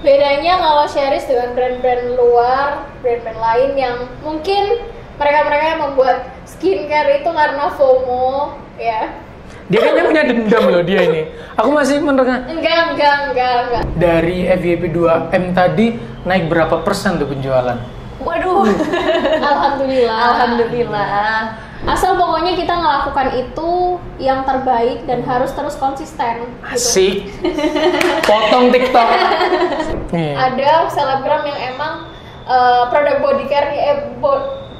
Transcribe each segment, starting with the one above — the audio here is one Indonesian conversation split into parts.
Bedanya kalau Sherry's dengan brand-brand luar, brand-brand lain yang mungkin mereka-mereka yang membuat skincare itu karena FOMO, ya. Dia kayaknya punya dendam loh dia ini. Aku masih mendengar. Enggak. Dari FYP 2M tadi naik berapa persen tuh penjualan? Waduh. Alhamdulillah. Asal pokoknya kita ngelakukan itu yang terbaik dan harus terus konsisten. Asik. Potong TikTok. Ada selebgram yang emang produk body care,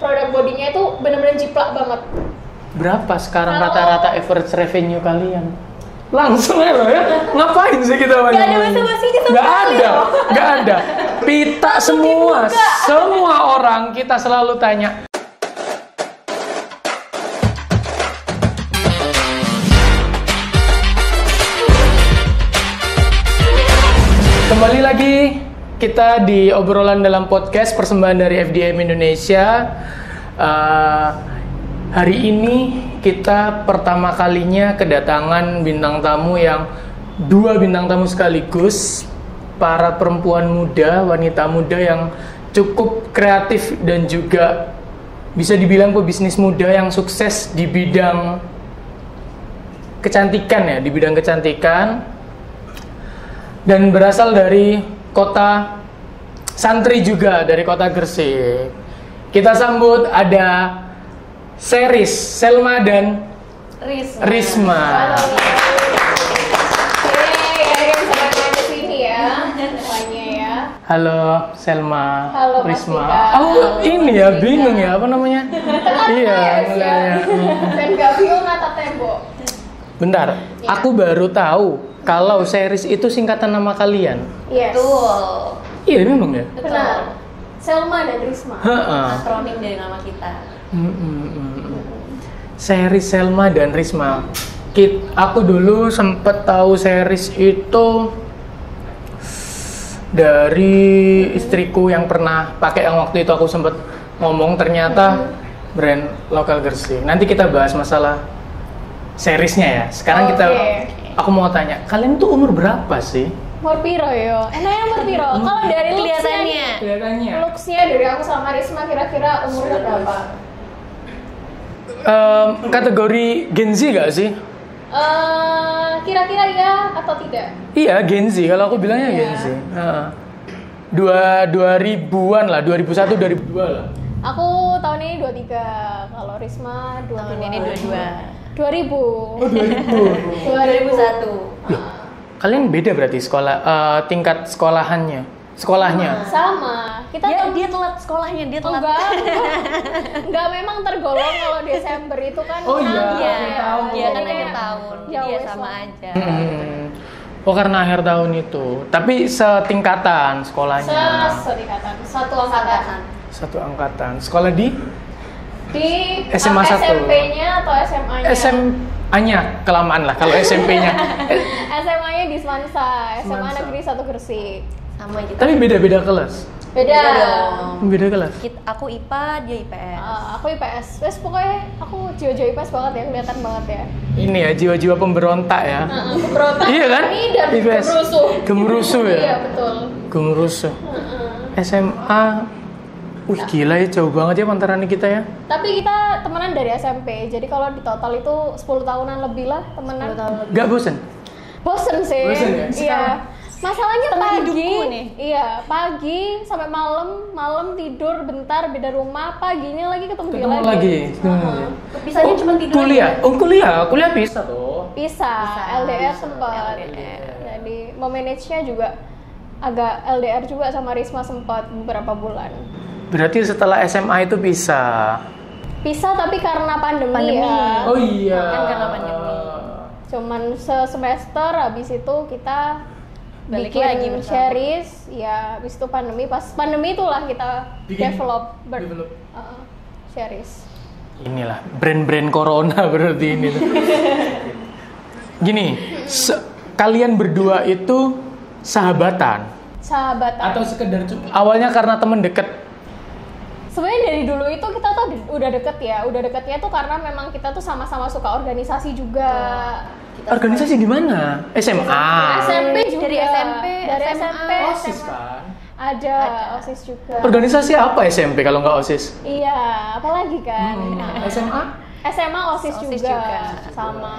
produk bodinya itu benar-benar jiplak banget. Berapa sekarang rata-rata average revenue kalian? Langsung aja loh ya. Ngapain sih kita banyak? Gak ada basa-basinya sama sekali. Gak ada. Pita semua orang kita selalu tanya. Kembali lagi kita di obrolan dalam podcast persembahan dari FDM Indonesia. Hari ini kita pertama kalinya kedatangan bintang tamu yang dua bintang tamu sekaligus, para perempuan muda, wanita muda yang cukup kreatif dan juga bisa dibilang pebisnis muda yang sukses di bidang kecantikan ya, di bidang kecantikan, dan berasal dari kota santri juga, dari kota Gresik. Kita sambut ada Sherry's, Selma dan Risma. Halo. Akhirnya bisa main ke sini ya, depannya ya. Halo Selma, Halo, Mas Risma. Dika. Aku ini ya bingung ya apa namanya? Iya. Dan Gabriel nata tembok. Bentar, aku baru tahu kalau Sherry's itu singkatan nama kalian. Yes. Betul. Iya memang ya. Benar. Selma dan Risma. Akronim dari nama kita. Sherry's, Selma dan Risma. Aku dulu sempet tahu Sherry's itu dari istriku yang pernah pakai, yang waktu itu aku sempet ngomong ternyata brand lokal Gresik. Nanti kita bahas masalah Sherry's-nya ya. Sekarang aku mau tanya, kalian tuh umur berapa sih? Umur piro yo? Enaknya umur piro? Kalau dari Kelihatannya. looks-nya dari aku sama Risma kira-kira umurnya berapa? Kategori Gen Z gak sih? Kira-kira ya atau tidak? Iya, Gen Z. Kalau aku bilangnya Gen Z. 2000-an lah, 2001, 2002 lah. Aku tahun ini 23, kalau Risma 22. Tahun ini 22. 2000. Oh, 2000. 2001. Loh, kalian beda berarti tingkat sekolahnya. Sama. Dia telat sekolahnya, dia telat. Enggak memang tergolong kalau Desember itu kan. Oh iya, Iya, tahu. dia kan akhir tahun. Ya Dia wes sama lah. aja. Oh, karena akhir tahun itu. Tapi setingkatan sekolahnya. Setingkatan, satu angkatan. Satu angkatan. Sekolah di SMA 1. SMP-nya atau SMA-nya? SMA-nya kelamaan lah kalau SMP-nya. SMA-nya di Semansa, SMA Semansa. Negeri 1 Gresik. Sama gitu. Tapi beda-beda kelas. Beda dong. Beda kelas. Aku IPA, dia IPS. Aku IPS. Wes pokoknya aku jiwa-jiwa IPS banget ya, kelihatan banget ya. Ini ya jiwa-jiwa pemberontak ya. Pemberontak. Iya kan? Ini dan IPS. Gemurusu ya. Iya, betul. Gemurusu. SMA. Wih gila ya, jauh banget ya pantaran kita ya. Tapi kita temenan dari SMP. Jadi kalau di total itu 10 tahunan lebih lah temenan. 10 tahun. Gak bosen? Bosen sih. Bosen ya? Iya. Sekarang? Masalahnya Tengah pagi hidupku nih. Iya, pagi sampai malam tidur bentar beda rumah, paginya lagi ketemu dia Ketemu lagi. Bisanya cuma tidur Kuliah? aja. Oh kuliah bisa tuh. Bisa. LDR sempat. Jadi memanage-nya juga agak LDR juga sama Risma sempat beberapa bulan. Berarti setelah SMA itu bisa. Pisah tapi karena pandemi. Ya. Oh iya. Kan karena pandemi. Cuman semester habis itu kita Balik bikin lagi bersama. Sherry's, ya habis itu pandemi, pas pandemi itulah kita develop Sherry's. Inilah brand-brand corona berarti ini tuh. Gini, kalian berdua itu sahabatan atau sekedar awalnya karena temen deket? Sebenarnya dari dulu itu kita tuh udah deket ya. Udah deketnya tuh karena memang kita tuh sama-sama suka organisasi juga. Organisasi di mana? SMA. SMP juga. Dari SMP, Dari SMA. SMP. OSIS kan? Ada OSIS juga. Organisasi apa SMP kalau nggak OSIS? Iya, apalagi kan. SMA? SMA OSIS, OSIS juga. juga. Sama.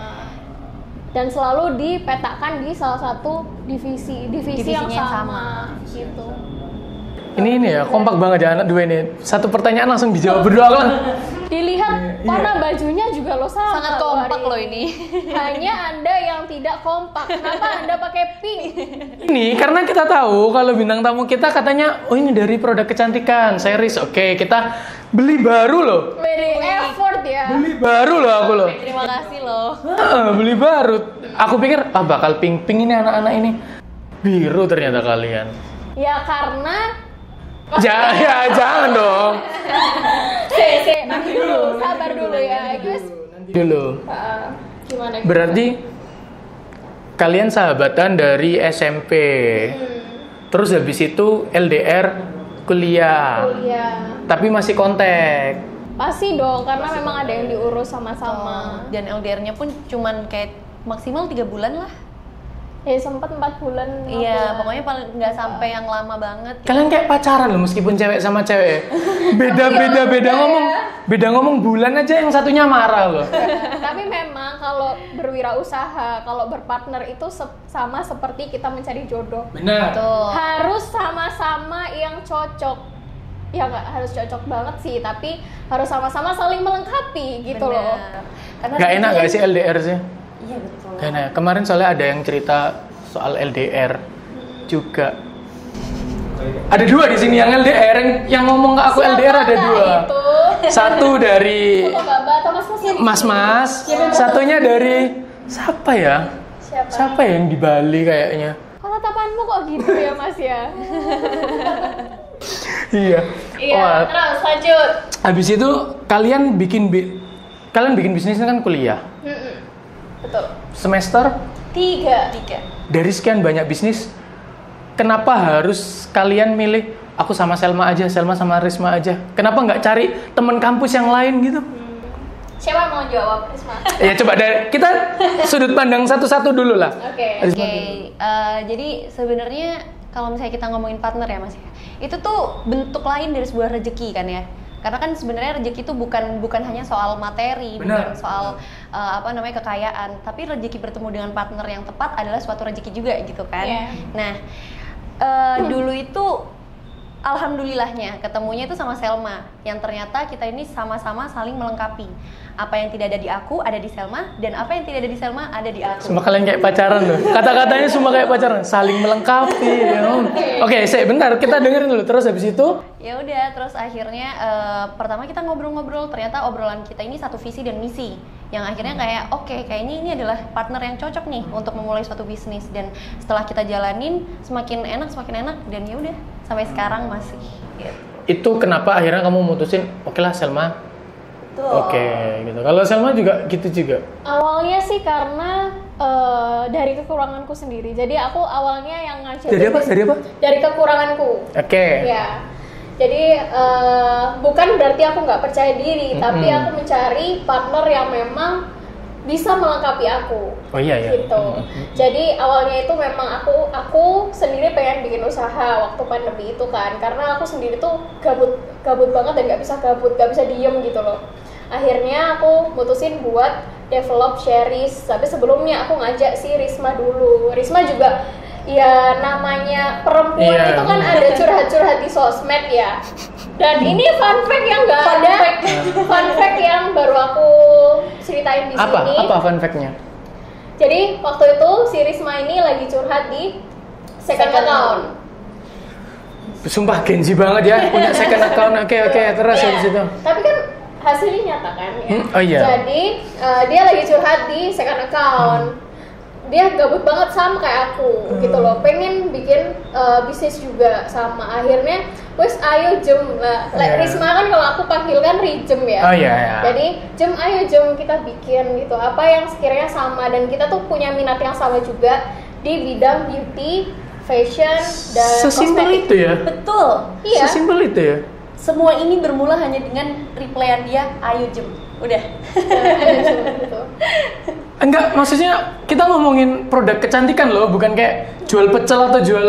Dan selalu dipetakan di salah satu divisi yang Divisinya yang sama gitu. Ini ya, kompak banget ya anak dua ini. Satu pertanyaan langsung dijawab berdua kan. Dilihat warna bajunya juga lo sama. Sangat kompak loh loh ini. Hanya Anda yang tidak kompak. Kenapa Anda pakai pink? Ini karena kita tahu kalau bintang tamu kita katanya, oh ini dari produk kecantikan, series. Oke, kita beli baru loh. Very effort ya. Beli baru loh aku loh. Terima kasih loh. Beli baru. Aku pikir, bakal pink-pink ini anak-anak ini. Biru ternyata kalian. Ya karena Jangan dong. nanti dulu, sabar dulu ya guys. Dulu. Gimana? Berarti kalian sahabatan dari SMP. Terus habis itu LDR kuliah. Kuliah. Tapi masih kontak. Pasti dong, karena memang ada yang diurus sama-sama. Dan LDR-nya pun cuman kayak maksimal 3 bulan lah. Ya sempat 4 bulan. 5 Iya, bulan. pokoknya paling nggak sampai yang lama banget. Kalian kayak pacaran loh meskipun cewek sama cewek. Beda ngomong bulan aja yang satunya marah loh. Tapi memang kalau berwirausaha, kalau berpartner itu sama seperti kita mencari jodoh. Benar. Tuh. Harus sama-sama yang cocok. Ya nggak harus cocok banget sih, tapi harus sama-sama saling melengkapi gitu loh. Karena Gak enak gak sih LDR sih? Iya betul. Gak enak. Kemarin soalnya ada yang cerita soal LDR juga. Ada 2 di sini yang LDR, yang ngomong ke aku Siapa LDR ada nggak 2. itu? Satu dari Foto Mbak atau Mas Mas, satunya dari siapa ya? Siapa yang di Bali kayaknya? Kok tatapanmu kok gitu ya Mas ya? Iya. Iya, Wah, terus lanjut. habis itu kalian bikin bisnis kan kuliah. Betul. Semester 3. dari sekian banyak bisnis, kenapa harus kalian milih aku sama Selma aja, Selma sama Risma aja? Kenapa nggak cari teman kampus yang lain gitu? Siapa yang mau jawab, Risma? Ya coba dari kita sudut pandang satu-satu dulu lah. Oke. Risma Oke, dulu. jadi sebenarnya kalau misalnya kita ngomongin partner ya Mas ya, itu tuh bentuk lain dari sebuah rezeki kan ya. Karena kan sebenarnya rezeki itu bukan hanya soal materi, Benar. bukan soal kekayaan, tapi rezeki bertemu dengan partner yang tepat adalah suatu rezeki juga gitu kan. Iya. Nah, dulu itu alhamdulillahnya ketemunya itu sama Selma, yang ternyata kita ini sama-sama saling melengkapi. Apa yang tidak ada di aku ada di Selma, dan apa yang tidak ada di Selma ada di aku. Semua kalian kayak pacaran loh. Kata-katanya semua kayak pacaran, saling melengkapi. Ya. Oke, bentar kita dengerin dulu. Terus habis itu Ya udah, terus akhirnya pertama kita ngobrol-ngobrol, ternyata obrolan kita ini satu visi dan misi. Yang akhirnya kayak oke, kayaknya ini adalah partner yang cocok nih untuk memulai suatu bisnis. Dan setelah kita jalanin semakin enak dan ya udah sampai sekarang masih gitu. itu kenapa akhirnya kamu mutusin oke lah Selma. Oke, gitu. Kalau Selma juga gitu juga. Awalnya sih karena dari kekuranganku sendiri. Jadi aku awalnya yang ngajarin. Dari apa? Dari kekuranganku. Oke. Ya. Jadi bukan berarti aku nggak percaya diri, tapi aku mencari partner yang memang bisa melengkapi aku. Oh iya ya. Gitu. Jadi awalnya itu memang aku sendiri pengen bikin usaha waktu pandemi itu kan, karena aku sendiri tuh gabut banget dan nggak bisa diem gitu loh. Akhirnya aku mutusin buat develop Sherries, tapi sebelumnya aku ngajak si Risma dulu. Risma juga ya namanya perempuan itu kan ada curhat-curhat di sosmed ya. Dan ini fun fact yang nggak ada, fun fact yang baru aku ceritain di sini. Apa fun fact-nya? Jadi waktu itu si Risma ini lagi curhat di second account. Sumpah gengsi banget ya punya second account. Oke, terus habis itu. Tapi kan hasilnya nyata kan ya. Oh iya. Jadi dia lagi curhat di second account. Dia gabut banget sama kayak aku gitu loh. Pengen bikin bisnis juga sama. Akhirnya wes ayo jem lah. Risma kan kalau aku panggil kan Rijem ya. Oh iya. Jadi ayo jem kita bikin gitu. Apa yang sekiranya sama dan kita tuh punya minat yang sama juga di bidang beauty, fashion dan Sesimpel kosmetik. itu ya. Betul. Iya. Sesimpel itu ya. Semua ini bermula hanya dengan replyan dia, ayo jem. Udah. Gitu. Enggak, maksudnya kita ngomongin produk kecantikan loh, bukan kayak jual pecel atau jual.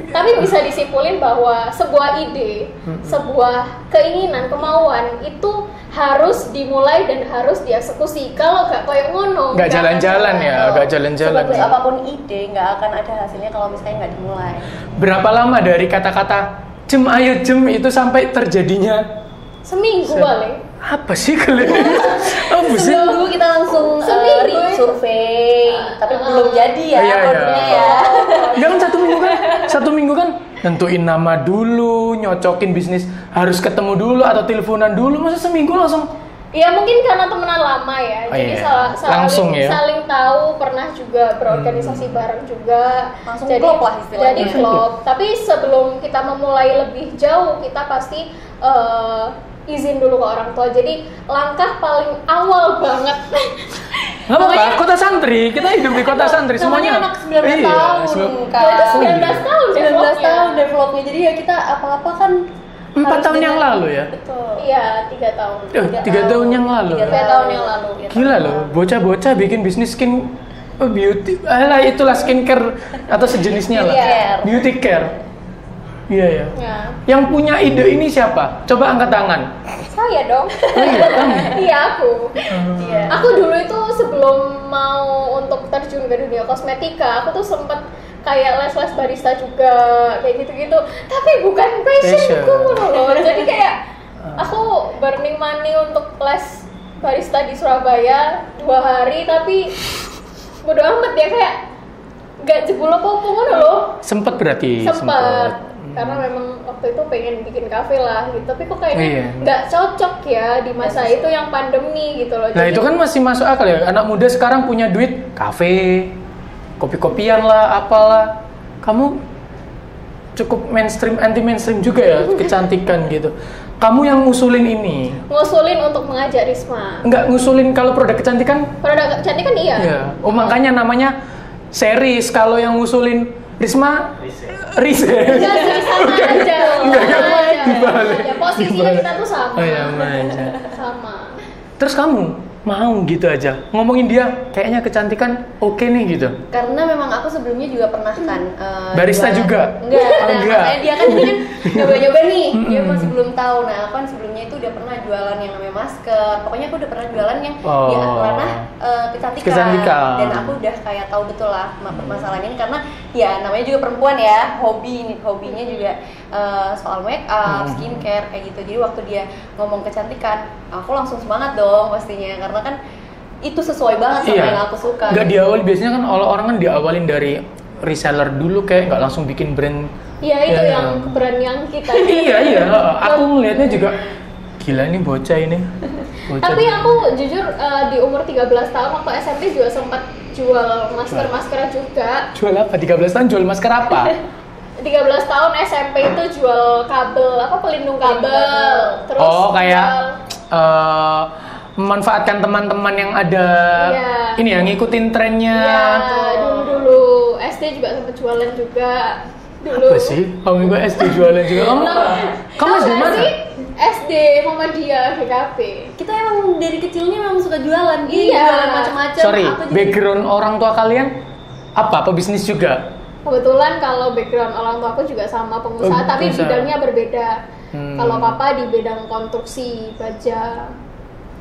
Tapi bisa disimpulin bahwa sebuah ide, sebuah keinginan, kemauan itu harus dimulai dan harus dieksekusi. Kalau nggak kayak ngono, Nggak jalan-jalan ya, nggak jalan-jalan. Sebagus apapun ide, nggak akan ada hasilnya kalau misalnya nggak dimulai. Berapa lama dari kata-kata jem ayo jem itu sampai terjadinya? seminggu paling. Apa sih kalian? Apa sih? Seminggu kita langsung Seminggu. survei, tapi belum jadi ya Iya, produknya iya. ya. Jangan satu minggu kan nentuin nama dulu, nyocokin bisnis harus ketemu dulu atau teleponan dulu, masa seminggu langsung? Ya mungkin karena temenan lama ya, Oh, jadi iya. Langsung ya? saling tahu, pernah juga berorganisasi bareng juga. Langsung jadi, klop lah istilahnya. Jadi klop. Tapi sebelum kita memulai lebih jauh, kita pasti izin dulu ke orang tua. Jadi langkah paling awal banget. Nggak apa-apa, kota santri, kita hidup di kota santri semuanya. Namanya anak 19 Iya, tahun kan. Itu 19 tahun 19 tahun developnya. Jadi ya kita apa-apa kan 4 harus tahun yang dengan- lalu ya? Betul. Iya, 3 tahun. 3 tahun yang lalu. 3 tahun yang lalu. Gila loh, bocah-bocah bikin bisnis beauty, itulah skincare atau sejenisnya lah. Care. Beauty care. Iya ya. Ya. Yang punya ide ini siapa? Coba angkat tangan. Saya dong. Oh iya, kamu. Iya, aku. Iya. Aku dulu itu sebelum mau untuk terjun ke dunia kosmetika, aku tuh sempet kayak les-les barista juga, kayak gitu-gitu. Tapi bukan passionku loh. Jadi kayak aku burning money untuk les barista di Surabaya 2 hari, tapi bodo amat ya, kayak gak jebol apa-apa ngono loh. Sempet berarti. Sempet. Karena memang waktu itu pengen bikin kafe lah gitu, tapi kok Oh, iya. kayaknya nggak cocok ya di masa itu yang pandemi gitu loh. Nah Jadi- itu kan masih masuk akal ya. Anak muda sekarang punya duit, kafe, kopi-kopian lah, apalah. Kamu cukup mainstream, anti mainstream juga ya, kecantikan gitu. Kamu yang ngusulin ini. ngusulin untuk mengajak Risma. Enggak ngusulin kalau produk kecantikan? Produk kecantikan iya. Iya. Oh makanya namanya series. Kalau yang ngusulin Risma, Rize. Enggak sih, sama aja. Enggak, Sama aja. dibalik. Ya, posisinya Dibalik. kita tuh sama. Oh iya, aja. Sama. Terus kamu mau gitu aja ngomongin dia kayaknya kecantikan oke nih gitu. Karena memang aku sebelumnya juga pernah kan Barista jualan. juga? Enggak, Oh, nah, enggak. makanya dia kan ini kan nyoba-nyoba nih, dia masih belum tahu. Nah, aku kan sebelumnya itu udah pernah jualan yang namanya masker. Pokoknya aku udah pernah jualan yang di ranah kecantikan. Kecantikan. Dan aku udah kayak tahu betul lah permasalahan ini karena ya namanya juga perempuan ya, hobinya juga soal make up, skincare kayak gitu. Jadi waktu dia ngomong kecantikan, aku langsung semangat dong pastinya karena kan itu sesuai banget sama yang aku suka. Nggak diawali, biasanya kan orang kan diawalin dari reseller dulu, kayak nggak langsung bikin brand. Iya itu Ya. yang keberanian kita. Iya, aku ngelihatnya juga gila nih bocah ini. Tapi aku jujur di umur 13 tahun waktu SMP juga sempat jual masker-masker juga. Jual apa? 13 tahun jual masker apa? 13 tahun SMP itu jual kabel, pelindung kabel. Terus Oh, kayak jual- memanfaatkan teman-teman yang ada Iya. ini yang ngikutin trennya. Iya, dulu SD juga sempat jualan juga. Dulu. Apa sih? Kamu juga SD jualan juga. Kamu Tahu SD nggak mana? sih? SD Muhammadiyah GKP. Kita emang dari kecilnya memang suka jualan, jadi Iya. jualan macam-macam. Sorry, Aku jadi- background orang tua kalian apa? Apa bisnis juga? Kebetulan kalau background orang tua aku juga sama pengusaha, Oh, tapi pengusaha. bidangnya berbeda. Hmm. Kalau papa di bidang konstruksi baja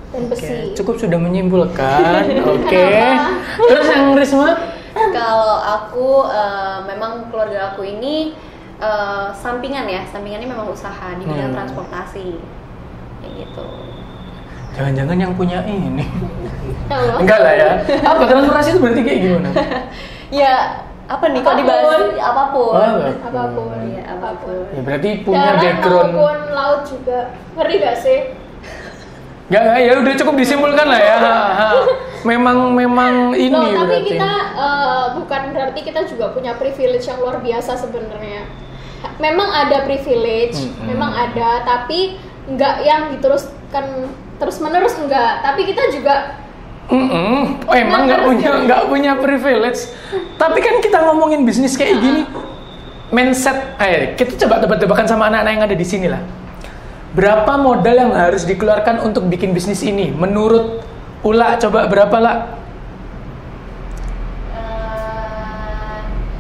dan besi. Oke, cukup sudah menyimpulkan. Oke. Terus yang Risma? Kalau aku memang keluarga aku ini sampingannya memang usaha di bidang transportasi kayak gitu. Jangan-jangan yang punya ini. Ya Allah. Enggak lah ya. Apa transportasi itu berarti kayak gimana? Ya apa nih kok dibahas apapun. Apapun. Iya, apapun. Ya berarti punya Darat background. maupun laut juga. Ngeri gak sih? Enggak, ya udah cukup disimpulkan lah ya. Memang ini Loh, tapi berarti. kita bukan berarti kita juga punya privilege yang luar biasa sebenarnya. Memang ada privilege, memang ada, tapi nggak yang diteruskan terus-menerus enggak. Tapi kita juga Oh emang nggak punya privilege. Tapi kan kita ngomongin bisnis kayak gini, mindset. Kita coba tebak-tebakan sama anak-anak yang ada di sini lah. berapa modal yang harus dikeluarkan untuk bikin bisnis ini? Menurut Ula, coba berapa lah?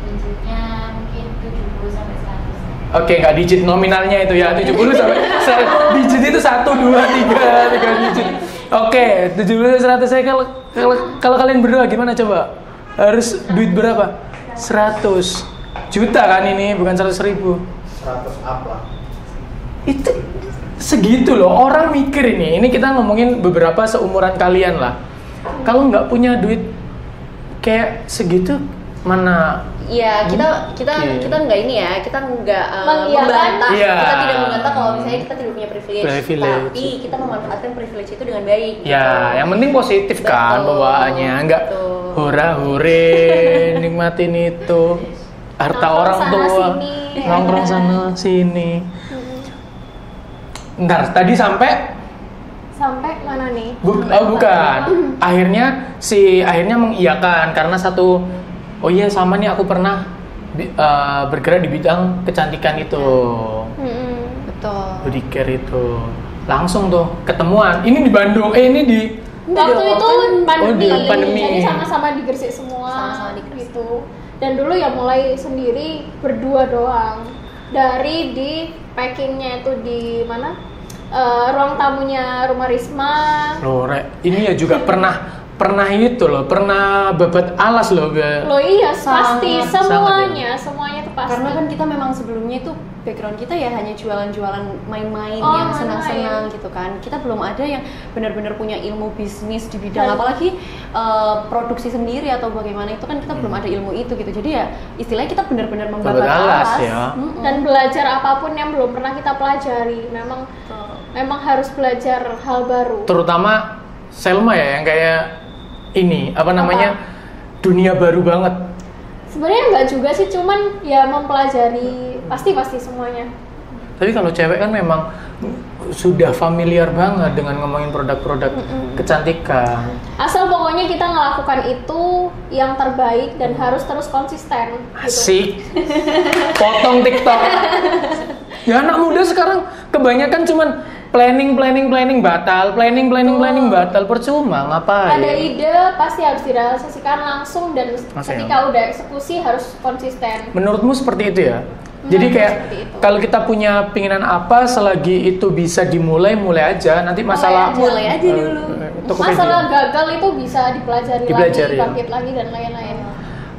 Digitnya mungkin 70 sampai 100. Oke, nggak digit nominalnya itu ya, 70 sampai digit itu 1, 2, 3 digit. Oke, 70 100. Saya kalau kalian berdua gimana coba? Harus duit berapa? 100 juta kan ini, bukan 100.000. 100 up lah. Itu segitu loh, orang mikir ini kita ngomongin beberapa seumuran kalian lah. Kalau nggak punya duit kayak segitu, mana? Iya, kita Oke. kita nggak ini ya, kita nggak Mengiyakan. membantah, Iya. kita tidak membantah kalau misalnya kita tidak punya privilege, Privilege. tapi kita memanfaatkan privilege itu dengan baik. Ya, gitu. yang penting positif kan Betul. bawaannya, nggak Betul. hura-hure nikmatin itu harta Nongkrong orang sana tua, sini. nongkrong sana sini. Ntar tadi sampai Sampai mana nih? bukan. Akhirnya mengiyakan karena satu, oh iya sama nih aku pernah bergerak di bidang kecantikan itu, Betul. body care itu. Langsung tuh ketemuan. Ini di Bandung, ini di Waktu itu pandemi, di pandemi. jadi sama-sama di Gresik semua, Sama-sama di Gresik. gitu. Dan dulu ya mulai sendiri berdua doang. Dari di packingnya itu di mana? Ruang tamunya rumah Risma. loh, ini ya juga pernah itu loh, pernah babat alas loh, Loh iya, pasti Sangat. semuanya tuh pasti. Karena kan kita memang sebelumnya itu background kita ya hanya jualan-jualan main-main Oh, yang senang-senang main-main. gitu kan. Kita belum ada yang benar-benar punya ilmu bisnis di bidang Dan- apalagi produksi sendiri atau bagaimana itu kan kita belum ada ilmu itu gitu. Jadi ya istilahnya kita benar-benar membabat Babat alas alas. ya. Mm-mm. Dan belajar apapun yang belum pernah kita pelajari, memang harus belajar hal baru. Terutama Selma ya yang kayak ini apa namanya, dunia baru banget. Sebenarnya nggak juga sih, cuman ya mempelajari pasti semuanya. Tapi kalau cewek kan memang sudah familiar banget dengan ngomongin produk-produk kecantikan. Asal pokoknya kita ngelakukan itu yang terbaik dan harus terus konsisten. Gitu. Asik. Potong TikTok. Ya anak muda sekarang kebanyakan cuman planning batal, planning batal, percuma ngapain? Ada ide pasti harus direalisasikan langsung dan Langsung. ketika udah eksekusi harus konsisten. Menurutmu seperti itu ya? Jadi kayak seperti itu. kalau kita punya pinginan apa, selagi itu bisa dimulai, mulai aja. Nanti masalah Mulai aja dulu. Tokopedia. Masalah gagal itu bisa dipelajari Dipelajari, lagi, ya. bangkit lagi dan lain-lain.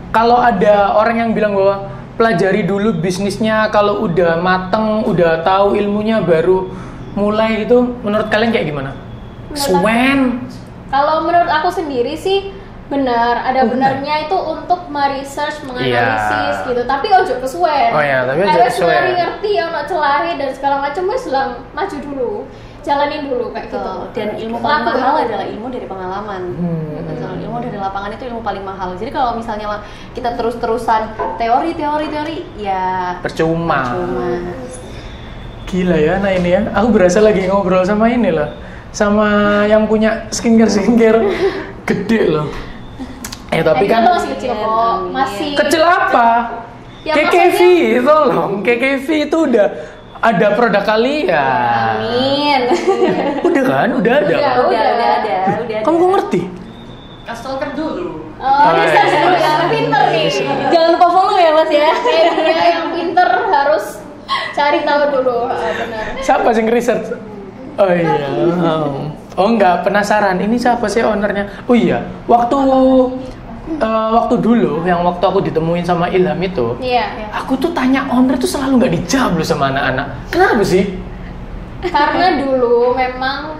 Kalau ada orang yang bilang bahwa pelajari dulu bisnisnya, kalau udah mateng, udah tahu ilmunya baru mulai gitu, menurut kalian kayak gimana? Swen. Kalau menurut aku sendiri sih benar, ada Oh, benar. benarnya itu untuk meresearch, menganalisis Iya. gitu. Tapi ojo kesuwen. Oh iya, tapi ojo Harus kesuwen. ngerti ono celahe dan segala macam wis lang maju dulu. Jalanin dulu kayak gitu. Betul. Dan ilmu paling Lakuin. mahal adalah ilmu dari pengalaman. Betul. Ilmu dari lapangan itu ilmu paling mahal. Jadi kalau misalnya kita terus-terusan teori, ya Percuma. cuma. Gila ya, nah ini ya. Aku berasa lagi ngobrol sama ini loh, sama yang punya skincare gede loh. Tapi Itu kan masih kecil kok, masih kecil apa? Ya, KKV tolong, KKV itu udah ada produk kalian. Amin. Udah kan? Udah ada. Udah. udah ada. Kamu kok ngerti? Kastelkan dulu. research dulu yang pinter nih. Jangan lupa follow ya Mas ya. Media yang pinter harus cari tahu dulu. Benar. Siapa sih nge-research? Oh iya. Oh enggak, penasaran. Ini siapa sih ownernya? Oh iya, waktu dulu yang waktu aku ditemuin sama Ilham itu, Iya. aku tuh tanya owner tuh selalu nggak dijawab loh sama anak-anak. Kenapa sih? Karena dulu memang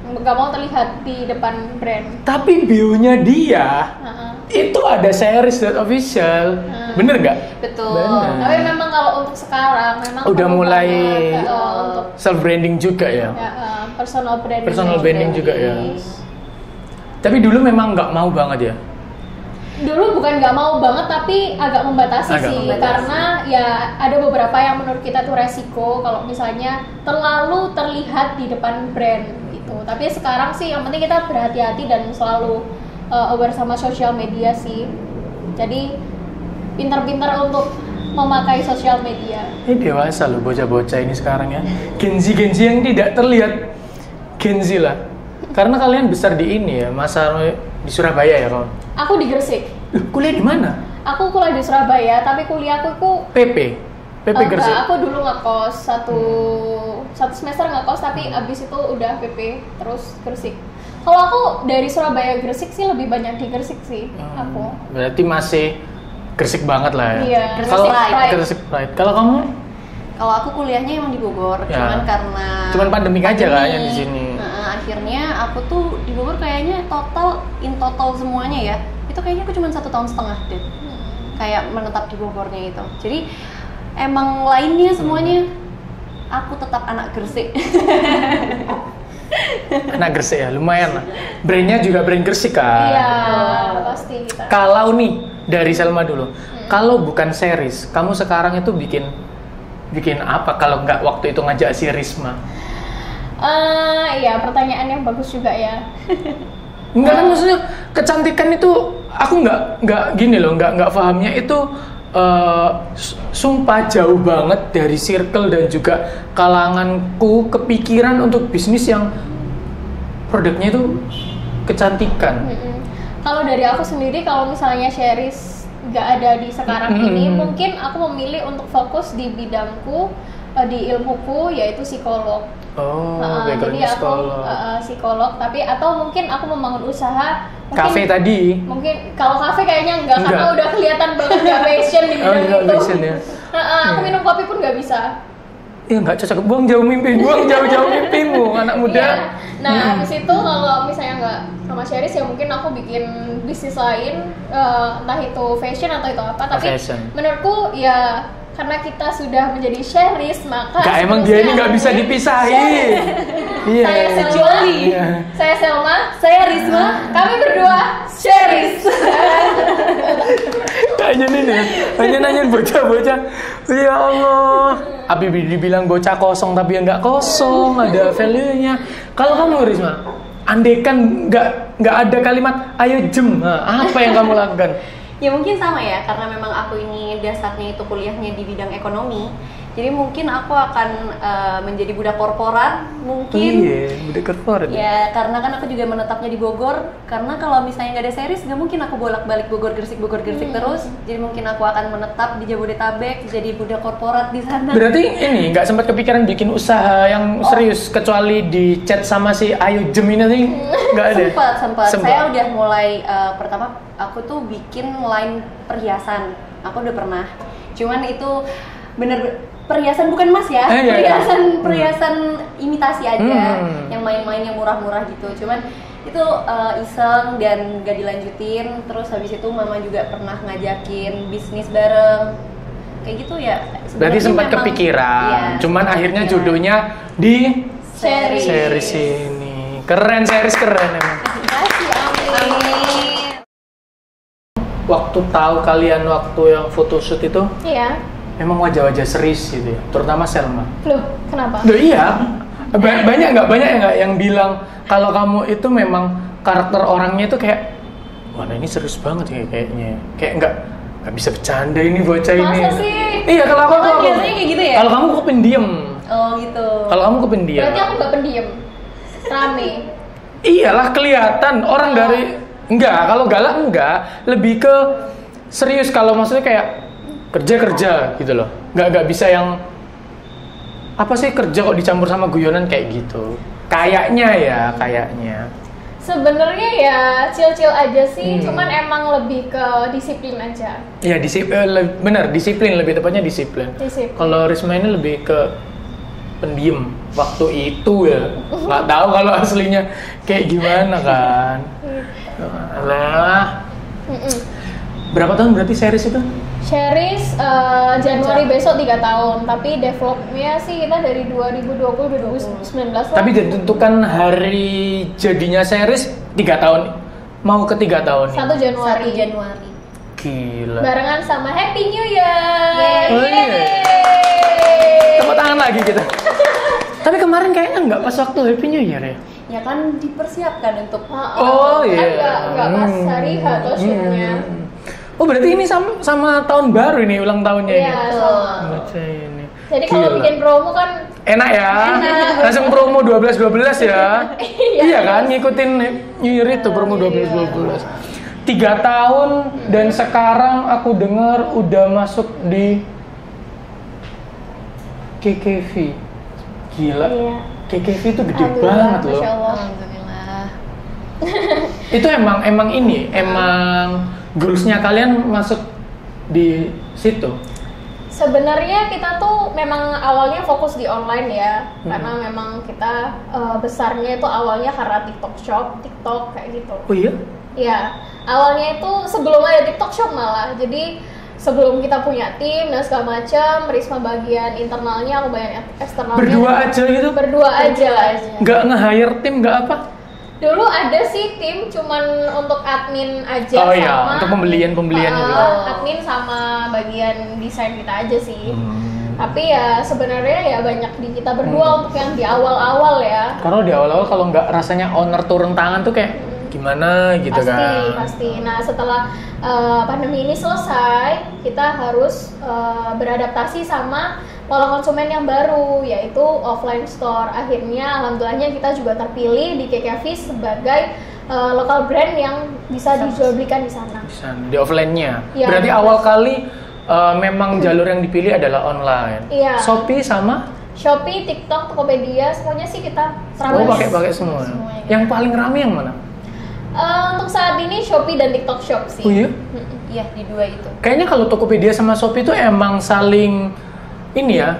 nggak mau terlihat di depan brand. Tapi bio-nya dia Heeh. itu ada series.official. Bener nggak? Betul. Bener. Tapi memang kalau untuk sekarang memang Udah perlu mulai banget, untuk self branding juga ya. personal branding. Personal branding juga ya. Tapi dulu memang nggak mau banget ya. Dulu bukan nggak mau banget tapi agak membatasi Agak sih, membatasi. karena ya ada beberapa yang menurut kita tuh resiko kalau misalnya terlalu terlihat di depan brand gitu. Tapi sekarang sih yang penting kita berhati-hati dan selalu aware sama sosial media sih. Jadi pintar-pintar untuk memakai sosial media. Ini dewasa loh bocah-bocah ini sekarang ya. Gen Z yang tidak terlihat Gen Z lah. Karena kalian besar di ini ya, masa di Surabaya ya kawan? Aku di Gresik. Kuliah di mana? Aku kuliah di Surabaya, tapi kuliahku itu PP Gresik. enggak, aku dulu ngekos satu semester ngekos, tapi abis itu udah PP terus Gresik. Kalau aku dari Surabaya Gresik sih lebih banyak di Gresik sih aku. Berarti masih Gresik banget lah ya. Iya. Kalau Gresik Pride. Gresik Pride. Kalau kamu? Kalau aku kuliahnya emang di Bogor, Ya. cuman Pandemik aja kan yang di sini. Akhirnya aku tuh di Bogor kayaknya in total semuanya ya, itu kayaknya aku cuma 1,5 tahun deh. Kayak menetap di Bogornya itu. Jadi emang lainnya semuanya aku tetap anak Gresik. Anak Gresik ya, lumayan lah. Brandnya juga brand Gresik kan. Iya, pasti kita. Kalau nih dari Selma dulu, kalau bukan series, kamu sekarang itu bikin apa kalau nggak waktu itu ngajak si Risma? Iya, pertanyaan yang bagus juga ya. Enggak kan, maksudnya kecantikan itu aku nggak gini loh, nggak pahamnya itu sumpah jauh banget dari circle dan juga kalanganku kepikiran untuk bisnis yang produknya itu kecantikan. Kalau dari aku sendiri, kalau misalnya Sherries nggak ada di sekarang ini, mungkin aku memilih untuk fokus di bidangku, di ilmuku, yaitu psikolog. Oh, Jadi backgroundnya aku psikolog. psikolog, tapi atau mungkin aku membangun usaha. Mungkin, Kafe tadi. Mungkin kalau kafe kayaknya enggak, karena Enggak. udah kelihatan banget nggak passion di bidang nggak itu. passion ya. Aku minum kopi pun nggak bisa. Ya nggak cocok, buang jauh mimpimu, anak muda. Iya. Nah, habis itu kalau misalnya nggak sama Sherries, ya mungkin aku bikin bisnis lain, entah itu fashion atau itu apa. Tapi Fashion. menurutku ya karena kita sudah menjadi Sherries, maka Gak, emang dia ini nggak bisa dipisahin. Iya. Saya Selma, Iya. saya Selma, saya Risma, kami berdua Sherries. Hanya nih, hanya nanya bocah-bocah. Ya Allah. Abi dibilang bocah kosong tapi ya nggak kosong, ada value-nya. Kalau kamu Risma, andaikan nggak ada kalimat ayo jem, nah, apa yang kamu lakukan? Ya mungkin sama ya, karena memang aku ini dasarnya itu kuliahnya di bidang ekonomi. Jadi mungkin aku akan menjadi budak korporat, mungkin. Iya, budak korporat. Ya, karena kan aku juga menetapnya di Bogor. Karena kalau misalnya nggak ada series, nggak mungkin aku bolak-balik Bogor Gresik terus. Jadi mungkin aku akan menetap di Jabodetabek, jadi budak korporat di sana. Berarti ini nggak sempat kepikiran bikin usaha yang serius kecuali di chat sama si Ayu Jem ini nih nggak ada. Sempat. Saya udah mulai pertama aku tuh bikin line perhiasan. Aku udah pernah. Cuman itu bener perhiasan bukan emas ya, Iya. perhiasan imitasi aja, yang main-main yang murah-murah gitu. Cuman itu iseng dan gak dilanjutin. Terus habis itu mama juga pernah ngajakin bisnis bareng, kayak gitu ya. Berarti Sebenarnya sempat memang- kepikiran, iya, cuman sempat akhirnya kepikiran. jodohnya di Sherries. series ini. Keren, series keren emang. Makasih, amin. Amin. Waktu tahu kalian waktu yang photoshoot itu, Iya. memang wajah-wajah serius gitu ya, terutama Selma. Loh, kenapa? Loh iya, banyak nggak yang bilang kalau kamu itu memang karakter orangnya itu kayak, wah nah ini serius banget ya kayaknya, kayak nggak bisa bercanda ini bocah ini. Masa sih? Iya, kalau aku Emang biasanya kayak gitu ya? Kalau kamu kependiam. Oh gitu. Kalau kamu kependiam. Berarti aku nggak pendiam, rame. Iyalah kelihatan orang dari kalau galak enggak, lebih ke serius kalau maksudnya kayak kerja gitu loh. Nggak bisa yang apa sih kerja kok dicampur sama guyonan kayak gitu. Kayaknya. Sebenarnya ya chill-chill aja sih, cuman emang lebih ke disiplin aja. Ya benar disiplin, lebih tepatnya disiplin. Disiplin. Kalau Risma ini lebih ke pendiam waktu itu ya. Nggak tahu kalau aslinya kayak gimana kan. Alah. Berapa tahun berarti series itu? Sherries Januari besok 3 tahun, tapi developnya sih kita dari 2020-2019 lah. Tapi ditentukan hari jadinya series 3 tahun. Mau ke 3 tahun 1 nih. Januari. 1 Januari. Gila. Barengan sama Happy New Year. Yeay. Oh, iya. Tepuk tangan lagi kita. Tapi kemarin kayaknya nggak pas waktu Happy New Year ya? Ya kan dipersiapkan untuk Oh, iya. Kan nggak pas hari H atau shootnya. Oh berarti ini sama tahun baru ini ulang tahunnya ini. Iya, sama. Baca ini. Jadi kalau Gila. bikin promo kan Enak ya, langsung promo 12-12 ya. Iya kan, ngikutin New Year itu promo 12-12. 3 tahun dan sekarang aku dengar udah masuk di KKV. Gila, Iya. KKV itu gede Alhamdulillah, banget loh. Masya Allah. Alhamdulillah. Itu emang goalsnya kalian masuk di situ. Sebenarnya kita tuh memang awalnya fokus di online ya, karena memang kita besarnya itu awalnya karena TikTok kayak gitu. Oh iya? Iya, awalnya itu sebelum ada TikTok Shop malah. Jadi sebelum kita punya tim dan segala macam, Risma bagian internalnya, aku bagian eksternalnya. Berdua aja gitu? Berdua aja. Nggak nge-hire tim, nggak apa? Dulu ada sih tim, cuman untuk admin aja Oh sama iya, untuk pembelian gitu. admin sama bagian desain kita aja sih. Tapi ya sebenarnya ya banyak di kita berdua untuk yang di awal-awal ya. Karena di awal-awal kalau nggak rasanya owner turun tangan tuh kayak gimana gitu kan. Pasti. Nah setelah pandemi ini selesai, kita harus beradaptasi sama pola konsumen yang baru, yaitu offline store. Akhirnya alhamdulillahnya kita juga terpilih di KKV sebagai lokal brand yang bisa dijual belikan di sana. Di offline-nya. Iya. Berarti awal kali memang jalur yang dipilih adalah online. Iya. Shopee sama? Shopee, TikTok, Tokopedia, semuanya sih kita Oh pakai semua. Yang paling rame yang mana? Untuk saat ini Shopee dan TikTok Shop sih. Oh iya? Iya, di dua itu. Kayaknya kalau Tokopedia sama Shopee itu emang saling ini ya,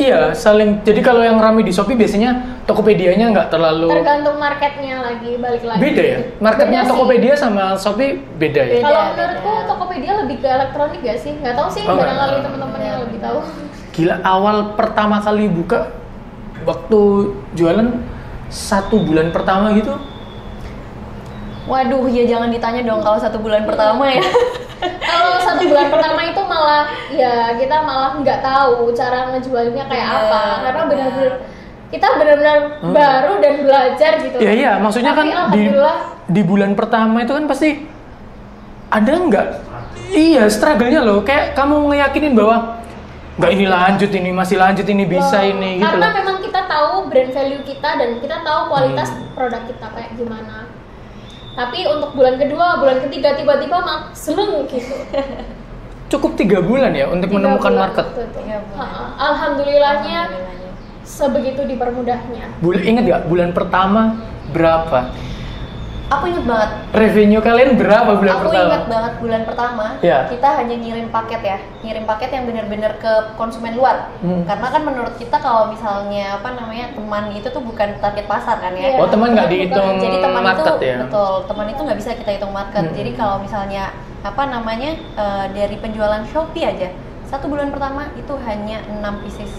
iya saling. Jadi kalau yang rame di Shopee biasanya Tokopedia-nya nggak terlalu. Tergantung marketnya lagi, balik lagi. Beda ya? Marketnya Beda sih. Tokopedia sama Shopee beda ya? Kalau Beda. menurutku Tokopedia lebih ke elektronik gak sih? Nggak tahu sih, Oh, barangkali nggak. teman-teman yang lebih tahu. Gila, awal pertama kali buka waktu jualan 1 bulan pertama gitu. Waduh, ya jangan ditanya dong kalau 1 bulan pertama ya. Kalau 1 bulan pertama itu malah ya kita malah nggak tahu cara ngejualnya kayak apa, karena benar-benar kita benar-benar baru dan belajar gitu. Iya, maksudnya Tapi kan alhamdulillah di bulan pertama itu kan pasti ada nggak? Iya, struggle-nya loh. Kayak kamu ngeyakinin bahwa nggak ini lanjut, ini masih lanjut, ini bisa loh, ini gitu karena loh. memang kita tahu brand value kita dan kita tahu kualitas produk kita kayak gimana. Tapi untuk bulan kedua, bulan ketiga tiba-tiba seleng gitu. Cukup 3 bulan ya untuk 3 menemukan bulan, market. betul. 3 bulan. Alhamdulillahnya sebegitu dipermudahnya. Ingat nggak bulan pertama berapa? Aku inget banget. Revenue kalian berapa bulan Aku pertama? ingat banget bulan pertama Ya. kita hanya ngirim paket ya, ngirim paket yang benar-benar ke konsumen luar. Karena kan menurut kita kalau misalnya teman itu tuh bukan target pasar kan ya. Iya. Oh teman nggak dihitung Jadi teman market itu ya? betul, teman itu nggak bisa kita hitung market. Jadi kalau misalnya dari penjualan Shopee aja 1 bulan pertama itu hanya 6 pieces.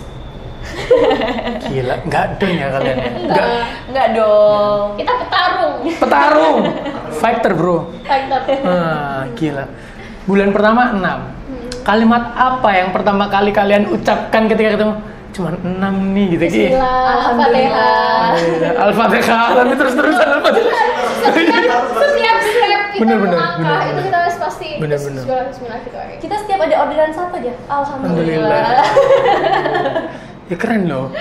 Gila, nggak dong ya kalian ya? Nggak. Nggak dong. Kita petarung. Petarung, fighter bro. Factor. Gila. Bulan pertama 6. Kalimat apa yang pertama kali kalian ucapkan ketika ketemu? Cuman 6 nih gitu Ki. Bismillah, Al-Fatihah. Al-Fatihah, tapi terus-terusan Al-Fatihah. Setiap step kita Bener, melangkah itu kita harus pasti Bener. Bismillah gitu aja. Kita setiap ada orderan satu aja. Alhamdulillah. Ya keren loh.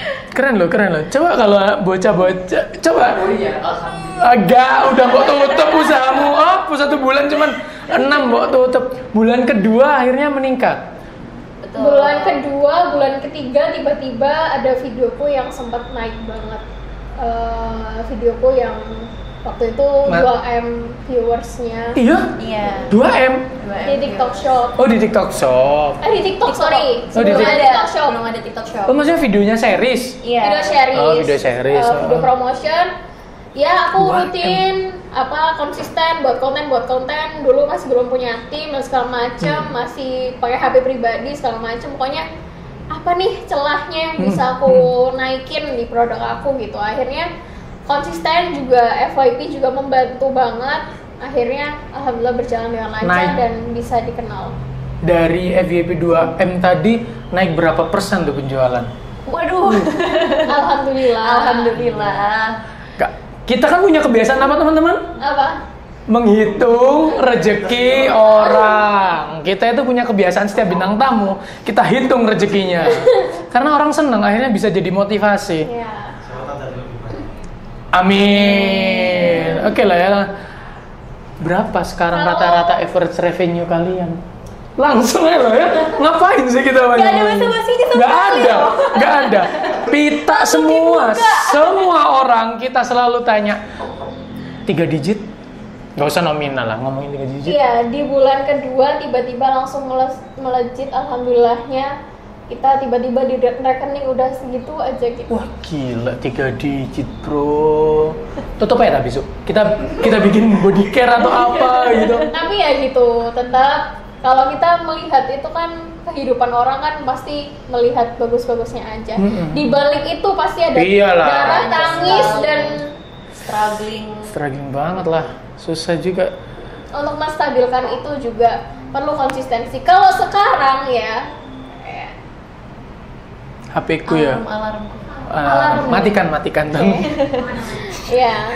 Coba kalau bocah-bocah, coba. Agak, udah kok tutup usahamu. Oh, 1 bulan cuman 6 kok tutup. Bulan kedua akhirnya meningkat. Betul. Bulan kedua, bulan ketiga tiba-tiba ada videoku yang sempat naik banget. Videoku yang waktu itu 2M viewersnya Iya, Iya. 2M. di TikTok Shop. Oh di TikTok Shop. Di TikTok, sorry. Oh, di Sebelum ada TikTok. TikTok Shop. Belum ada TikTok Shop. Oh maksudnya videonya series? Iya. Video series. Oh, video series. Video promotion. Ya aku 2M. rutin konsisten buat konten dulu masih belum punya tim dan segala macam, masih pakai HP pribadi segala macam. Pokoknya apa nih celahnya yang bisa aku naikin di produk aku gitu. Akhirnya konsisten juga, FYP juga membantu banget. Akhirnya alhamdulillah berjalan dengan lancar Naik. dan bisa dikenal. Dari FYP 2M tadi naik berapa persen tuh penjualan? Waduh. Alhamdulillah. Alhamdulillah. Kak, kita kan punya kebiasaan apa teman-teman? Apa? menghitung rezeki orang. Kita itu punya kebiasaan setiap bintang tamu, kita hitung rezekinya. Karena orang senang, akhirnya bisa jadi motivasi. Ya. Amin. Oke lah ya. Berapa sekarang rata-rata average revenue kalian? Langsung aja loh ya. Ngapain sih kita Gak ada basa-basi di Gak ada, gak ada. Pita semua orang kita selalu tanya 3 digit. Gak usah nominal lah, ngomongin 3 digit. Iya, di bulan kedua tiba-tiba langsung melejit, alhamdulillahnya. Kita tiba-tiba di rekening udah segitu aja gitu. Wah gila, 3 digit bro. Tutup aja besok. Kita bikin body care atau apa gitu. Tapi ya gitu, tetap kalau kita melihat itu kan kehidupan orang kan pasti melihat bagus-bagusnya aja. Di balik itu pasti ada Iyalah. darah, tangis dan struggling banget lah, susah juga. untuk menstabilkan itu juga perlu konsistensi. Kalau sekarang ya HP ku ya. alarm Matikan tuh. ya.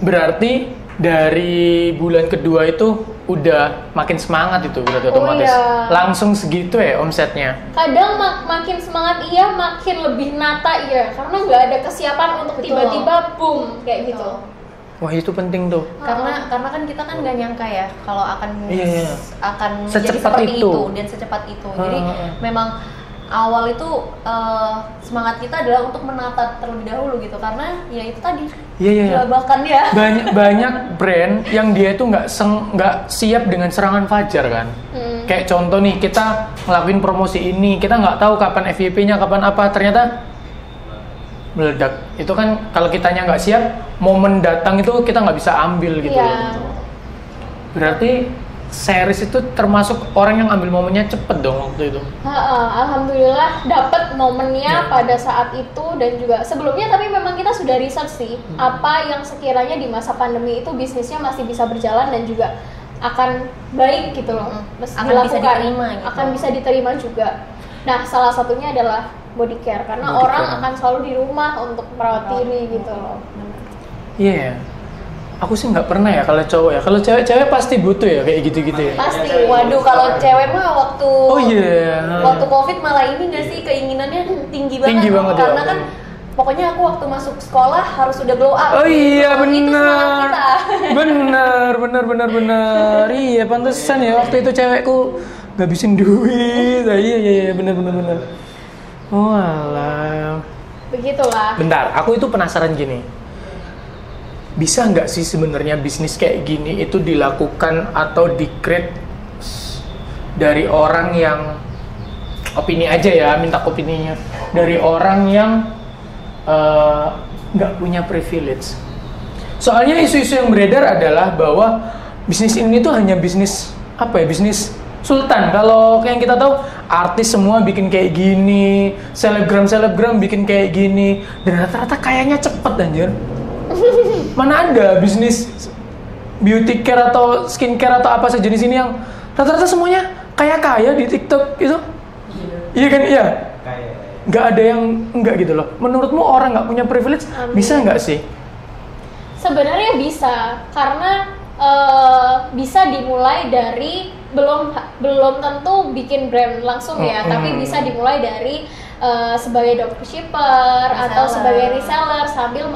Berarti dari bulan kedua itu udah makin semangat itu berarti otomatis. Iya. Langsung segitu ya omsetnya. Kadang makin semangat iya, makin lebih nata iya, karena nggak ada kesiapan untuk Betul. tiba-tiba boom kayak gitu. Wah itu penting tuh. karena kan kita kan nggak nyangka ya kalau akan Iya. akan menjadi Secepat seperti itu. itu dan secepat itu. Jadi memang awal itu semangat kita adalah untuk menata terlebih dahulu gitu, karena ya itu tadi Iya. gelabakan ya. Banyak brand yang dia itu nggak siap dengan serangan fajar kan. Kayak contoh nih, kita ngelakuin promosi ini, kita nggak tahu kapan FYP-nya, kapan apa, ternyata meledak. Itu kan kalau kitanya nggak siap, momen datang itu kita nggak bisa ambil gitu. Iya. Berarti series itu termasuk orang yang ambil momennya cepet dong waktu itu. Alhamdulillah dapat momennya pada saat itu, dan juga sebelumnya, tapi memang kita sudah research sih apa yang sekiranya di masa pandemi itu bisnisnya masih bisa berjalan dan juga akan baik gitu loh, Akan bisa diterima gitu. akan bisa diterima juga. Nah, salah satunya adalah body care, karena Body orang care. akan selalu di rumah untuk merawat diri gitu loh. Iya. Aku sih nggak pernah ya kalau cowok ya. Kalau cewek pasti butuh ya kayak gitu-gitu ya. Pasti. Waduh, kalau cewek mah waktu Oh iya. waktu COVID malah ini nggak sih, keinginannya tinggi banget. Tinggi banget ya. Karena kan pokoknya aku waktu masuk sekolah harus udah glow up. Oh iya Itu semangat benar. kita. Benar. Iya pantesan ya waktu itu cewekku ngabisin duit. Iya benar. Oh alah. Begitulah. Bentar, aku itu penasaran gini. Bisa nggak sih sebenarnya bisnis kayak gini itu dilakukan atau di-create dari orang yang opini aja ya, minta opininya dari orang yang nggak punya privilege. Soalnya isu-isu yang beredar adalah bahwa bisnis ini tuh hanya bisnis apa ya, bisnis sultan. Kalau yang kita tahu artis semua bikin kayak gini, selebgram bikin kayak gini, dan rata-rata kayaknya cepet anjir. Mana ada bisnis beauty care atau skincare atau apa sejenis ini yang rata-rata semuanya kaya di TikTok itu? Iya kan, iya. Nggak ada yang enggak gitu loh. Menurutmu orang nggak punya privilege bisa nggak sih? Sebenarnya bisa, karena bisa dimulai dari belum tentu bikin brand langsung ya, tapi bisa dimulai dari sebagai dropshipper atau sebagai reseller sambil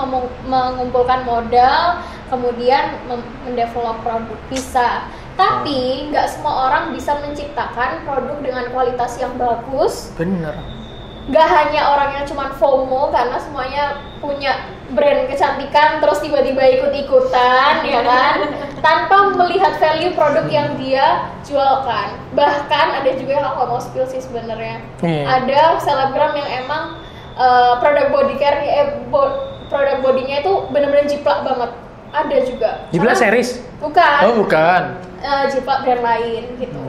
mengumpulkan modal, kemudian mendevelop produk bisa. Tapi nggak semua orang bisa menciptakan produk dengan kualitas yang bagus. Bener. Nggak hanya orang yang cuma FOMO karena semuanya punya brand kecantikan terus tiba-tiba ikut-ikutan ya kan, tanpa melihat value produk yang dia jualkan. Bahkan ada juga yang aku mau spill sih sebenarnya. Ada selebgram yang emang produk body care produk bodinya itu benar-benar jiplak banget. Ada juga. Jiplak series? Bukan. Oh bukan. Jiplak brand lain gitu.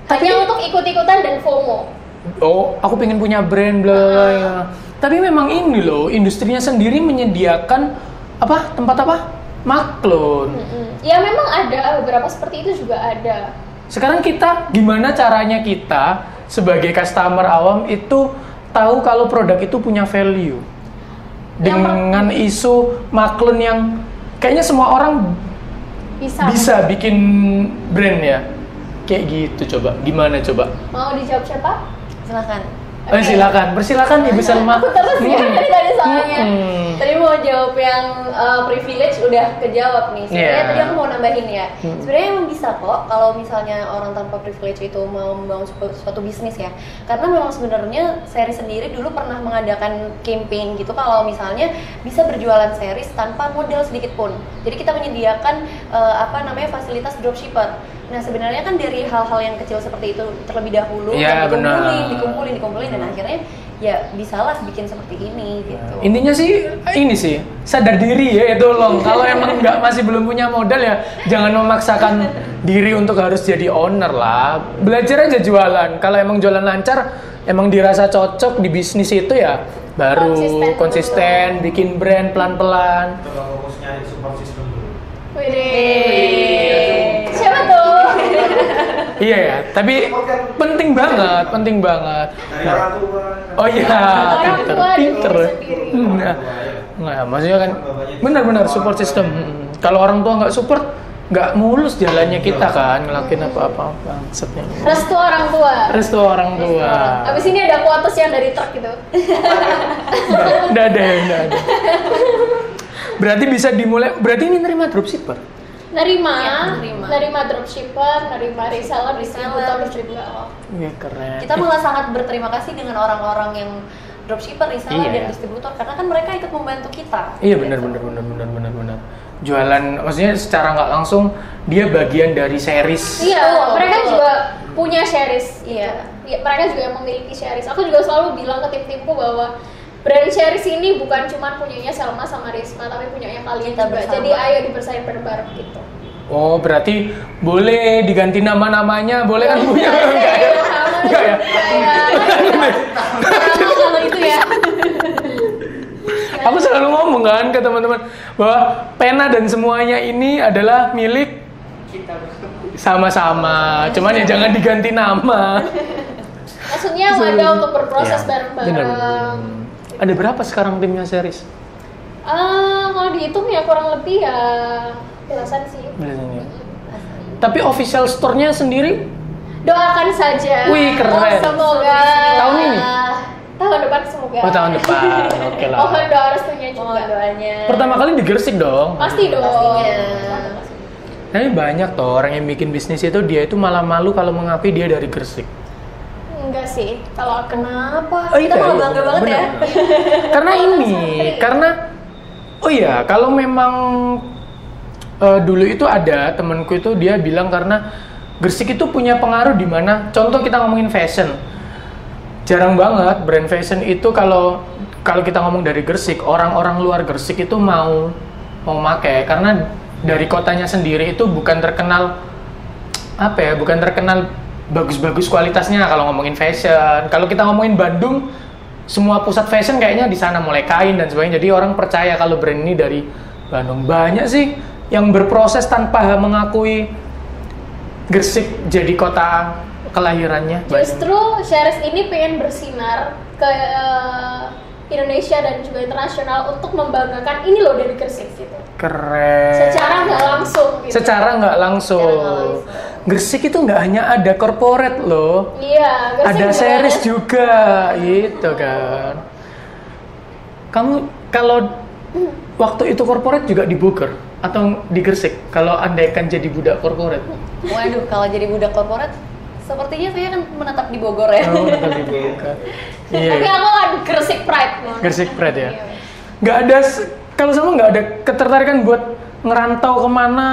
Hanya untuk ikut-ikutan dan FOMO. Oh, aku pengen punya brand bla bla bla. Tapi memang ini loh, industrinya sendiri menyediakan apa? Tempat apa? Maklun. Ya memang ada beberapa seperti itu juga ada. Sekarang kita gimana caranya kita sebagai customer awam itu tahu kalau produk itu punya value? Dengan isu maklun yang kayaknya semua orang bisa bikin brand ya? Kayak gitu coba. Gimana coba? Mau dijawab siapa? Silahkan. Silakan, persilakan Ibu Selma. Aku terus ya dari tadi soalnya. Tadi mau jawab yang privilege udah kejawab nih. Sebenarnya Yeah. tadi aku mau nambahin ya. Sebenarnya emang bisa kok kalau misalnya orang tanpa privilege itu mau membangun suatu bisnis ya. Karena memang sebenarnya seri sendiri dulu pernah mengadakan campaign gitu kalau misalnya bisa berjualan series tanpa modal sedikit pun. Jadi kita menyediakan fasilitas dropshipper. Nah sebenarnya kan dari hal-hal yang kecil seperti itu terlebih dahulu Iya, dikumpulin dan akhirnya ya bisalah bikin seperti ini gitu. Intinya sih ini sih sadar diri ya, tolong. Kalau emang masih belum punya modal ya jangan memaksakan diri untuk harus jadi owner lah. Belajar aja jualan. Kalau emang jualan lancar, emang dirasa cocok di bisnis itu ya baru konsisten bikin brand pelan-pelan. Coba fokusnya di support system dulu. Widih. Siapa tuh? Iya ya, tapi penting banget. Dari orang tua. Oh iya, Orang tua pinter. dulu sendiri. Nah, maksudnya kan benar-benar support system. Kalau orang tua nggak support, nggak mulus jalannya kita kan ngelakuin apa-apa maksudnya. Restu orang tua. Restu orang tua. Abis ini ada kuotas yang dari truk gitu. Nggak ada. Berarti bisa dimulai. Berarti ini nerima dropshipper. Nerima dropshipper, nerima reseller, distributor. Iya keren. Kita malah sangat berterima kasih dengan orang-orang yang dropshipper, reseller, Iya. dan distributor karena kan mereka ikut membantu kita. Iya benar. Jualan, maksudnya secara nggak langsung dia bagian dari series. Iya, mereka juga punya series. Iya. Ya, mereka juga yang memiliki series. Aku juga selalu bilang ke tim-timku bahwa brand series ini bukan cuma punyanya Selma sama Risma, tapi punyanya kalian Kita juga. bersama. Jadi ayo dibersain bareng-bareng gitu. Oh berarti boleh diganti nama-namanya, boleh kan punya? Enggak ya? Kalau itu ya. Aku selalu ngomong kan ke teman-teman bahwa pena dan semuanya ini adalah milik sama-sama. Cuman ya jangan diganti nama. Maksudnya wadah untuk berproses Ya, bareng-bareng. benar. Ada berapa sekarang timnya series? Kalau dihitung ya kurang lebih ya belasan sih. Biasanya. Tapi official store-nya sendiri? Doakan saja. Wih, keren. Semoga Tahun ini? Tahun depan semoga. Oh tahun depan, oke lah. Mohon doa restunya juga. Doanya. Pertama kali di Gresik dong. Pasti dong. Pastinya. Tapi banyak toh orang yang bikin bisnis itu dia itu malah malu kalau mengakui dia dari Gresik. Enggak sih, kalau aku Kenapa? Oh, Kita iya, malah iya, bangga banget benar. ya. Kalau memang dulu itu ada temanku itu dia bilang karena Gresik itu punya pengaruh di mana, contoh kita ngomongin fashion, jarang banget brand fashion itu kalau kita ngomong dari Gresik, orang-orang luar Gresik itu mau pakai karena dari kotanya sendiri itu bukan terkenal bagus-bagus kualitasnya kalau ngomongin fashion. Kalau kita ngomongin Bandung, semua pusat fashion kayaknya di sana, mulai kain dan sebagainya. Jadi orang percaya kalau brand ini dari Bandung. Banyak sih yang berproses tanpa mengakui Gresik jadi kota kelahirannya. justru series ini pengen bersinar ke Indonesia dan juga internasional untuk membanggakan ini loh dari Gresik gitu. Keren. Secara nggak langsung gitu. Secara nggak langsung. Gresik itu nggak hanya ada corporate loh. Iya, Gresik Ada juga series juga, gitu kan. Kamu kalau waktu itu corporate juga di Bogor atau di Gresik? Kalau andaikan jadi budak corporate. Waduh, kalau jadi budak korporat, sepertinya saya akan menetap di Bogor ya. Oh, tetap di Bogor. Iya. Tapi aku kan Gresik Pride. Gresik Pride ya. Nggak ada, kalau sama nggak ada ketertarikan buat ngerantau kemana.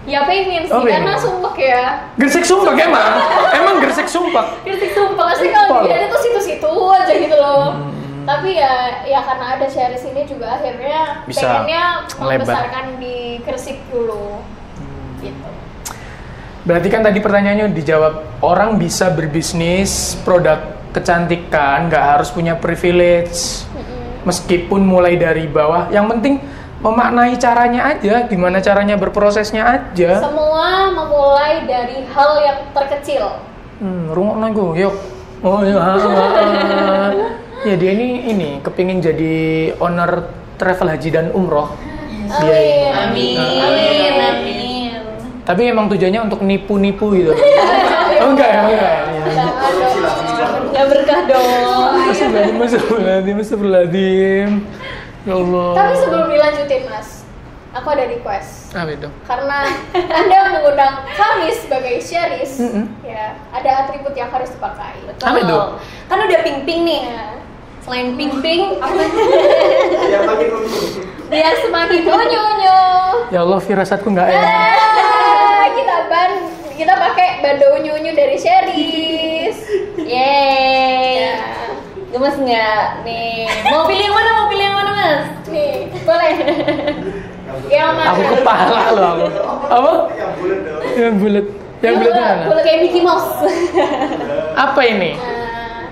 Ya pengen sih, Oh, pengen. karena sumpah ya. Gresik Sumpah emang? Emang Gresik Sumpah? Gresik sumpah sih kalau dilihat itu situ-situ aja gitu loh. Tapi ya karena ada series ini juga akhirnya Bisa pengennya melebar. membesarkan di Gresik dulu. Gitu. Berarti kan tadi pertanyaannya dijawab, orang bisa berbisnis produk kecantikan, nggak harus punya privilege, meskipun mulai dari bawah. Yang penting memaknai caranya aja, gimana caranya berprosesnya aja. Semua memulai dari hal yang terkecil. Rungokno gue, yuk. Oh iya. Ya dia ini kepingin jadi owner travel haji dan umroh. Dia ini. Amin. Tapi emang tujuannya untuk nipu-nipu gitu. Oh enggak ya, enggak. Nggak berkah dong. Astagfirullahaladzim. Ya Allah. Tapi sebelum dilanjutin Mas, aku ada request. Apa itu? Karena Anda mengundang kami sebagai Sherries, ya ada atribut yang harus dipakai. Apa itu? Kan udah ping-ping nih. Ya. Selain ping-ping, Ya makin untung. Biar semakin unyu-unyu. Ya Allah, firasatku nggak enak. Kita pakai bando unyu-unyu dari Sherries. yeay. Ya. Gemes nggak nih? Mau pilih yang mana? Mas? Nih, boleh. Yang mana? Aku kepala loh aku. Apa? Yang bulat dong. Yang bulat. Yang bulat mana? Boleh kayak Mickey Mouse. Apa ini? Nah,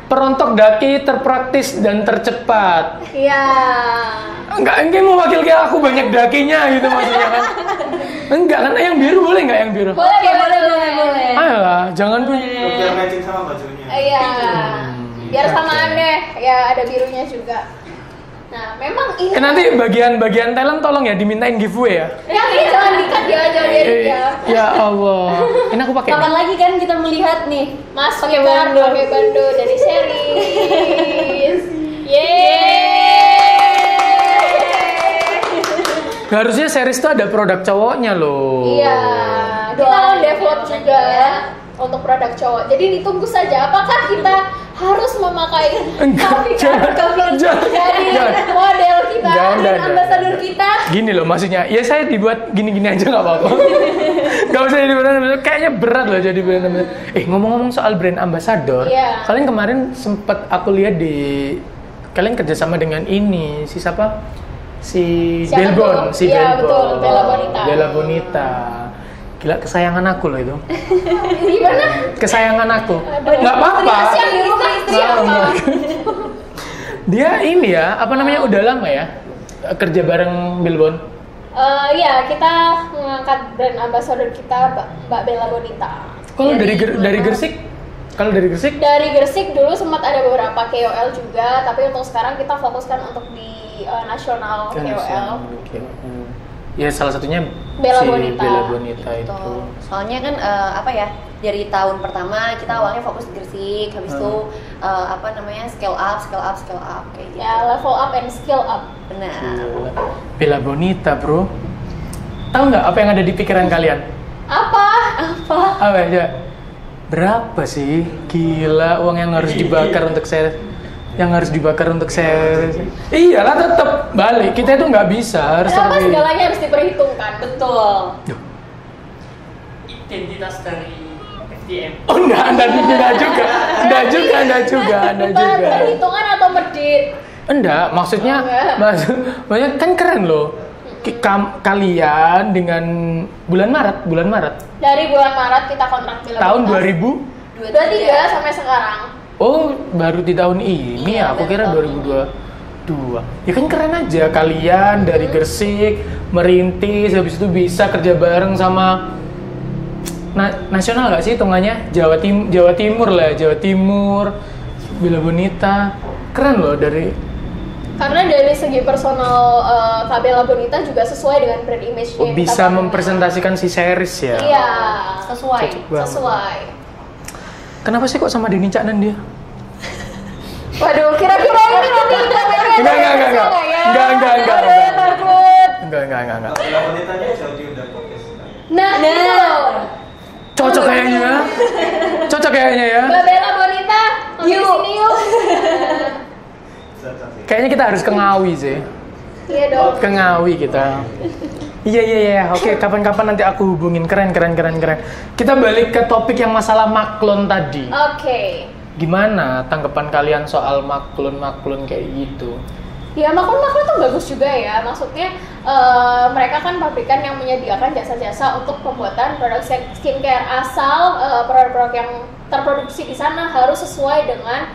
Perontok daki terpraktis dan tercepat. iya. Enggak mau wakil kayak aku banyak dakinya gitu maksudnya kan. Enggak kan yang biru boleh nggak yang biru? Boleh. Ayolah, jangan pun. Biar matching sama bajunya. Iya. Biar oke. samaan deh. Ya ada birunya juga. Nah, memang ini. Nanti bagian talent tolong ya dimintain giveaway ya. Yang ini jangan dikat ya, jangan diedit ya. Ya Allah. Ini aku pakai. Kapan lagi kan kita melihat nih? Mas Pakai pakai bando. bando dari Sherries. Harusnya series itu ada produk cowoknya loh. Iya. Kita mau develop juga untuk produk cowok. Jadi ditunggu saja apakah kita harus memakai Enggak, jangan. dari model kita, Jangan. ambasador kita. Gini loh maksudnya, ya saya dibuat gini-gini aja nggak apa-apa. Gak usah jadi brand ambassador, kayaknya berat loh jadi brand ambassador. Ngomong-ngomong soal brand ambassador, Iya. kalian kemarin sempet aku lihat kalian kerjasama dengan ini, si siapa? Si Siapa Belbon, tuh? si Iya, Belbon. betul, Bella Bonita. Bella Bonita. Gila kesayangan aku loh itu. Gimana? Kesayangan aku. Nggak apa-apa. Kasihan di rumah istri apa? Dia ini ya, apa namanya udah lama ya kerja bareng Belbon. Ya, kita mengangkat brand ambassador kita Mbak Bella Bonita. Kalau dari Gresik? Kalau dari Gresik? Dari Gresik dulu sempat ada beberapa KOL juga, tapi untuk sekarang kita fokuskan untuk di nasional KOL. Ya salah satunya Bella si Bonita. Bella Bonita itu. Betul. Soalnya kan apa ya, dari tahun pertama kita awalnya fokus di Gresik, habis itu apa namanya scale up kayak gitu. Ya, level up and skill up. Benar. Gila. Bella Bonita bro. Tahu nggak apa yang ada di pikiran kalian? Apa? Apa aja? Berapa sih? Gila uang yang harus dibakar untuk saya. Iyalah tetap balik. Kita itu nggak bisa harus Kenapa terpilih. segalanya harus diperhitungkan? Betul. Identitas dari FDM. Oh enggak juga. Perhitungan atau medit? Enggak, maksudnya maksudnya kan keren loh. Kalian dengan bulan Maret Dari bulan Maret kita kontrak Bella tahun Bonita. 23 sampai sekarang. Oh, baru di tahun ini Iya, ya, aku baru kira tahun 2022. Ya kan keren aja kalian dari Gresik merintis habis itu bisa kerja bareng sama nasional nggak sih hitungannya? Jawa Timur Bella Bonita. Keren loh Karena dari segi personal Kak Bella Bonita juga sesuai dengan brand image Oh, bisa mempresentasikan si series ya. Iya, Sesuai. Cocok banget. sesuai. Kenapa sih kok sama Denny Caknan dia? Waduh, kira-kira ini nanti Enggak. Takut. Enggak. Bella Bonitanya jauh diundang podcast. Nah, gitu. Cocok kayaknya ya. Mbak Bella Bonita, mampir Yuk. sini yuk. Kayaknya kita harus ke Ngawi sih. Iya dong. Ke Ngawi kita. Iya. Oke, kapan-kapan nanti aku hubungin. Keren. Kita balik ke topik yang masalah maklun tadi. Oke. Gimana tanggapan kalian soal maklun kayak gitu? Ya, maklum tuh bagus juga ya. Maksudnya mereka kan pabrikan yang menyediakan jasa-jasa untuk pembuatan produk skincare asal produk-produk yang terproduksi di sana harus sesuai dengan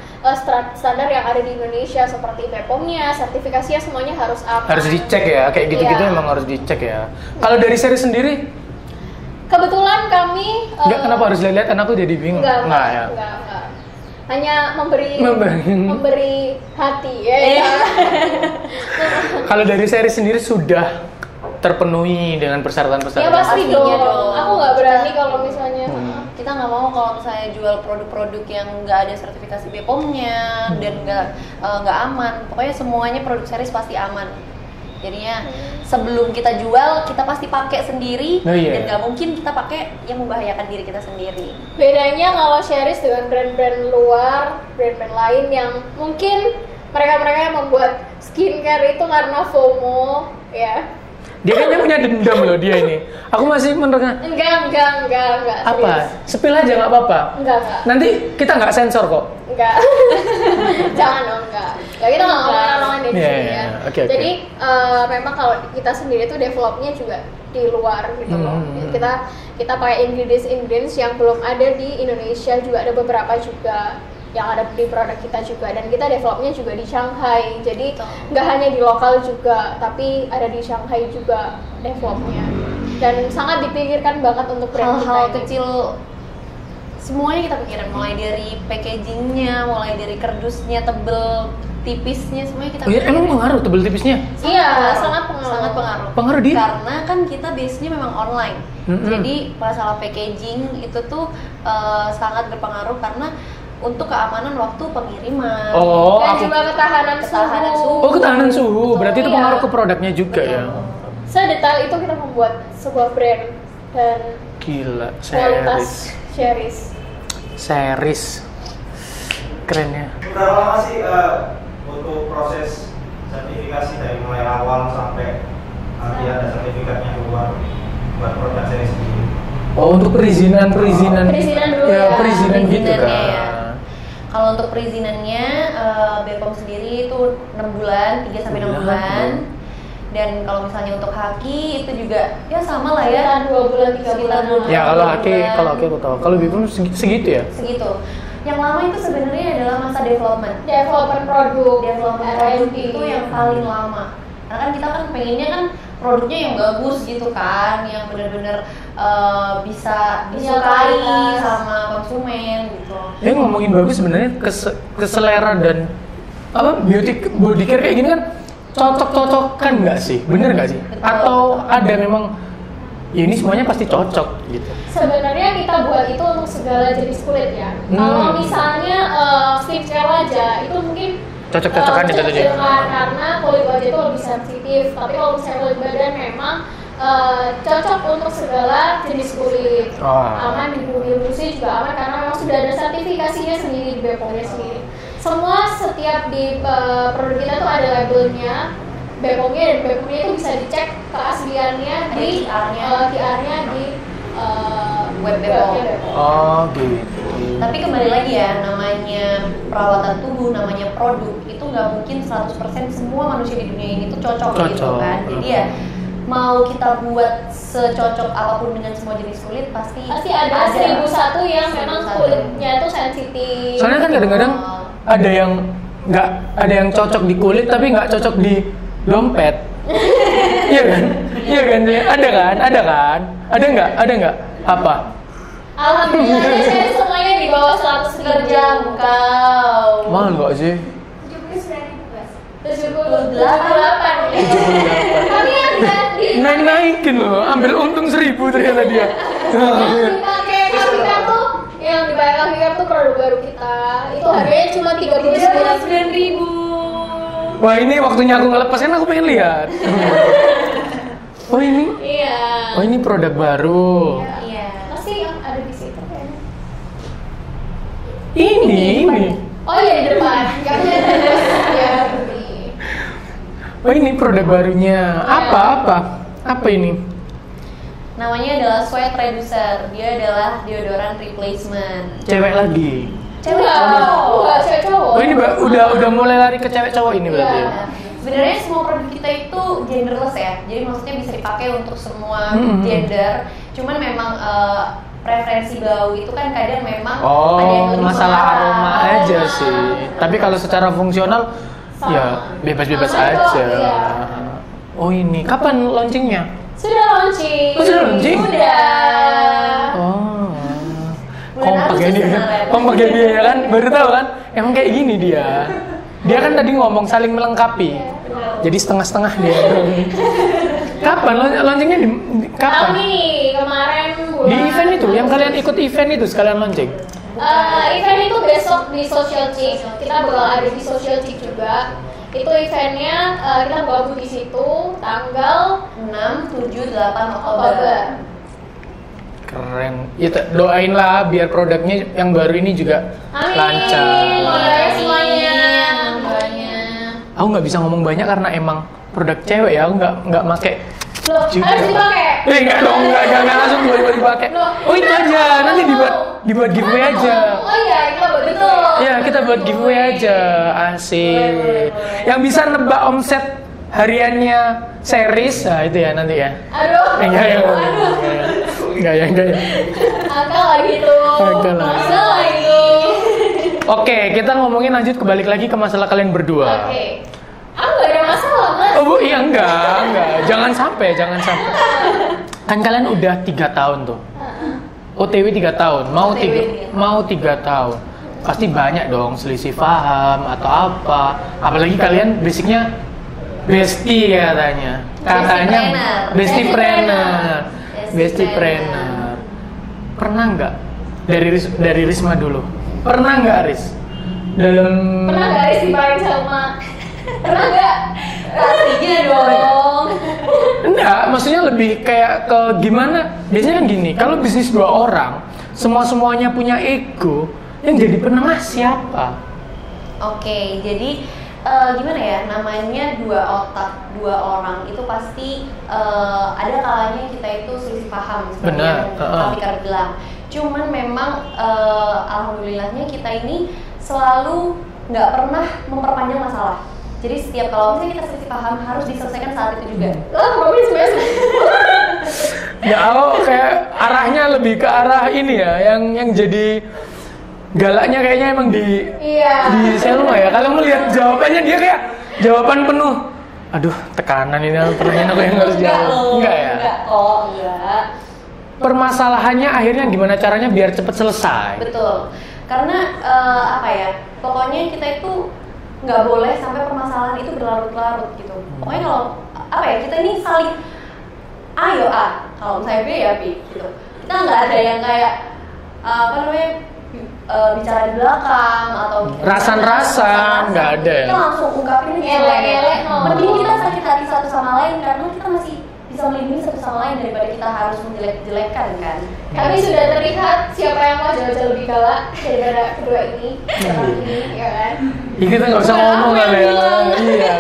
standar yang ada di Indonesia seperti BPOM-nya, sertifikasinya semuanya harus aman. Harus dicek ya, kayak gitu-gitu Iya. emang harus dicek ya. Kalau dari seri sendiri, Kebetulan kami enggak kenapa harus lihat aku jadi bingung. Enggak. Ya. Hanya memberi hati ya. Iya. Kalau dari seri sendiri sudah terpenuhi dengan persyaratan-persyaratan. Ya pasti Pastinya dong. dong. Aku nggak berani kalau misalnya. Kita nggak mau kalau misalnya jual produk-produk yang nggak ada sertifikasi BPOM-nya dan nggak aman. Pokoknya semuanya produk series pasti aman. Jadinya sebelum kita jual kita pasti pakai sendiri Oh, iya. dan nggak mungkin kita pakai yang membahayakan diri kita sendiri. Bedanya kalau Sherry's dengan brand-brand luar, brand-brand lain yang mungkin mereka-mereka yang membuat skincare itu karena FOMO, ya. Dia kayaknya punya dendam loh dia ini. Aku masih mendengar Enggak. apa? Spill aja nggak apa-apa. Enggak. Nanti kita nggak sensor kok. Enggak. Jangan dong, enggak. Ya kita nggak ngomongin orang lain di Iya, sini iya, ya. oke. Jadi memang kalau kita sendiri tuh developnya juga di luar gitu loh. Kita pakai ingredients yang belum ada di Indonesia, juga ada beberapa juga yang ada di produk kita juga, dan kita developnya juga di Shanghai. Jadi nggak hanya di lokal juga, tapi ada di Shanghai juga developnya. Dan sangat dipikirkan banget untuk brand kita Hal-hal ini. kecil semuanya kita pikirin, mulai dari packagingnya, mulai dari kardusnya tebel, tipisnya, semuanya kita Oh iya, pikirin. emang pengaruh tebel tipisnya? Iya, sangat pengaruh. Sangat pengaruh. Pengaruh di? Karena kan kita base-nya memang online. Jadi masalah packaging itu tuh sangat berpengaruh karena untuk keamanan waktu pengiriman. Oh, Dan aku. juga ketahanan suhu. Oh, ketahanan suhu. Berarti itu Iya. pengaruh ke produknya juga ya. Sedetail itu kita membuat sebuah brand dan Gila, kualitas Sherry's. series. Keren ya. Berapa lama sih untuk proses sertifikasi dari mulai awal sampai nanti ada sertifikatnya keluar buat produk seri sendiri? Oh, untuk perizinan. Perizinan dulu ya. Perizinan gitu Perizinannya kan. ya. Kalau untuk perizinannya BPOM sendiri itu 6 bulan, 3 sampai 6 bulan. Dan kalau misalnya untuk Haki itu juga ya sama lah ya. Sekitar 2 bulan, 3 bulan. Ya kalau dua Haki, bulan. kalau Haki aku tahu. Kalau Bipom segitu ya. Segitu. Yang lama itu sebenarnya adalah masa development. Development produk, Development produk itu yang paling lama. Karena kan kita kan pengennya kan produknya yang bagus gitu kan, yang benar-benar bisa disukai kualitas. sama konsumen gitu. Dia ngomongin bagus sebenarnya ke selera dan apa body care kayak gini kan cocok-cocokan nggak sih? Bener nggak sih? Betul. Atau ada memang ya ini semuanya pasti cocok gitu. Sebenarnya kita buat itu untuk segala jenis kulit ya. Kalau misalnya skincare wajah itu mungkin Cocok-cocokan itu tadi. karena kulit wajah itu lebih sensitif. Tapi kalau misalnya kulit badan memang cocok untuk segala jenis kulit. Oh. Aman di industri juga aman karena memang sudah ada sertifikasinya sendiri di BPOM-nya sendiri. Semua setiap di produk kita tuh ada labelnya BPOM-nya, dan BPOM-nya itu bisa dicek keasliannya di QR-nya di Web BPOM. Oh gitu. Tapi kembali lagi ya, namanya perawatan tubuh, namanya produk itu nggak mungkin 100% semua manusia di dunia ini tuh cocok gitu Cocok. kan. Jadi ya mau kita buat secocok apapun dengan semua jenis kulit pasti ada 1001 yang memang 1001. kulitnya itu sensitif. Soalnya kan kadang-kadang ada yang nggak ada yang cocok di kulit tapi nggak cocok di dompet. Iya kan? Iya kan? Ada nggak? Apa? Alhamdulillah saya semuanya di bawah 100 terjangkau. Mahal nggak sih? 78. Tapi yang di Naikin loh, ambil untung 1.000 ternyata dia. dipakai Kafika tuh, yang dipakai Kafika tuh produk baru kita. Itu harganya cuma 39.000. Wah ini waktunya aku ngelepas kan aku pengen lihat. Oh ini? Iya. Oh ini produk baru. Iya. Pasti yang ada di situ kayaknya. Ini. Oh iya di depan. Enggak kelihatan. Ya, ini. Oh ini produk barunya. Apa ini? Namanya adalah sweat reducer. Dia adalah deodoran replacement. Cewek lagi. Cewek Enggak, cewek cowok. Oh ini udah mulai lari ke cewek cowok ini berarti. Iya. Nah, sebenarnya semua produk kita itu genderless ya. Jadi maksudnya bisa dipakai untuk semua gender. Cuman memang preferensi bau itu kan kadang memang ada yang Oh, lebih masalah mahal. aroma aja sih. Tapi kalau secara fungsional ya bebas-bebas Sama itu, aja. iya. Oh ini kapan launchingnya? Sudah launching. Oh, sudah launching? Sudah. Oh. Bulan Kompak Agustus ini, kemarin. kompak dia ya kan? Baru tahu kan? Emang kayak gini dia. Dia kan tadi ngomong saling melengkapi. Jadi setengah-setengah dia. Kapan launchingnya kapan? Tahun ini kemarin bulan. Di event itu, yang kalian ikut event itu sekalian launching? Event itu besok di Social Chick. Kita bakal ada di Social Chick juga. Itu eventnya kita bakal di situ tanggal 6, 7, 8 Oktober. Oktober. Keren. Ya doain lah biar produknya yang baru ini juga Amin. lancar. Semoga semuanya. Doanya. Aku nggak bisa ngomong banyak karena emang produk cewek ya, aku nggak make. Loh, juga. harus dipakai. Enggak dong, enggak langsung tiba-tiba dipakai. Loh, Oh itu aja, nanti dibuat giveaway aja. Oh iya, kita buat betul. Iya, kita buat giveaway aja. Asik. Yang bisa nebak omset hariannya series, nah itu ya nanti ya. Aduh. Enggak ya. Aduh. Enggak ya. Angka lagi tuh. Angka lagi. Masa lagi tuh. Oke, kita ngomongin lanjut balik lagi ke masalah kalian berdua. Oke. Aku gak ada masalah, Mas. Oh Bu, iya enggak. Jangan sampai. Kan kalian udah 3 tahun tuh. OTW 3 tahun, mau 3 tahun. Pasti banyak dong selisih paham atau apa. Apalagi kalian basicnya bestie katanya. Bestie planner. Pernah nggak dari Risma dulu? Pernah nggak Riz? Pernah gak Aris dipakai sama? Pernah gak? Pastinya dong. Enggak, maksudnya lebih kayak ke gimana? Biasanya kan gini, kalau bisnis 2 orang, semuanya punya ego, yang jadi penengah siapa? Oke, jadi gimana ya, namanya 2 otak, 2 orang itu pasti ada kalanya kita itu selisih paham seperti Benar, yang Kak Fikar bilang. Cuman memang alhamdulillahnya kita ini selalu nggak pernah memperpanjang masalah. Jadi setiap kalau misalnya kita selisih paham harus diselesaikan saat itu juga. Lah, Mami sebenarnya. Ya, aku kayak arahnya lebih ke arah ini ya, yang jadi galaknya kayaknya emang di Selma ya. Kalau ngelihat jawabannya dia kayak jawaban penuh. Aduh, tekanan ini pertanyaan aku yang harus jawab. Enggak ya? Enggak. Permasalahannya akhirnya gimana caranya biar cepet selesai? Betul. Karena apa ya? Pokoknya kita itu nggak boleh sampai permasalahan itu berlarut-larut gitu. Pokoknya kalau apa ya, kita ini saling ayo kalau misalnya B ya B gitu. Kita nggak ada yang kayak apa namanya bicara di belakang atau rasan-rasan nggak ada ya. Kita langsung ungkapin Elek-elek, mending kita sakit hati satu sama lain karena kita masih bisa melindungi satu sama lain daripada kita harus menjelek-jelekan kan. Tapi sudah terlihat siapa yang mau jauh-jauh lebih galak daripada kedua ini, ya kan? Ya, kita nggak usah ngomong kali ya.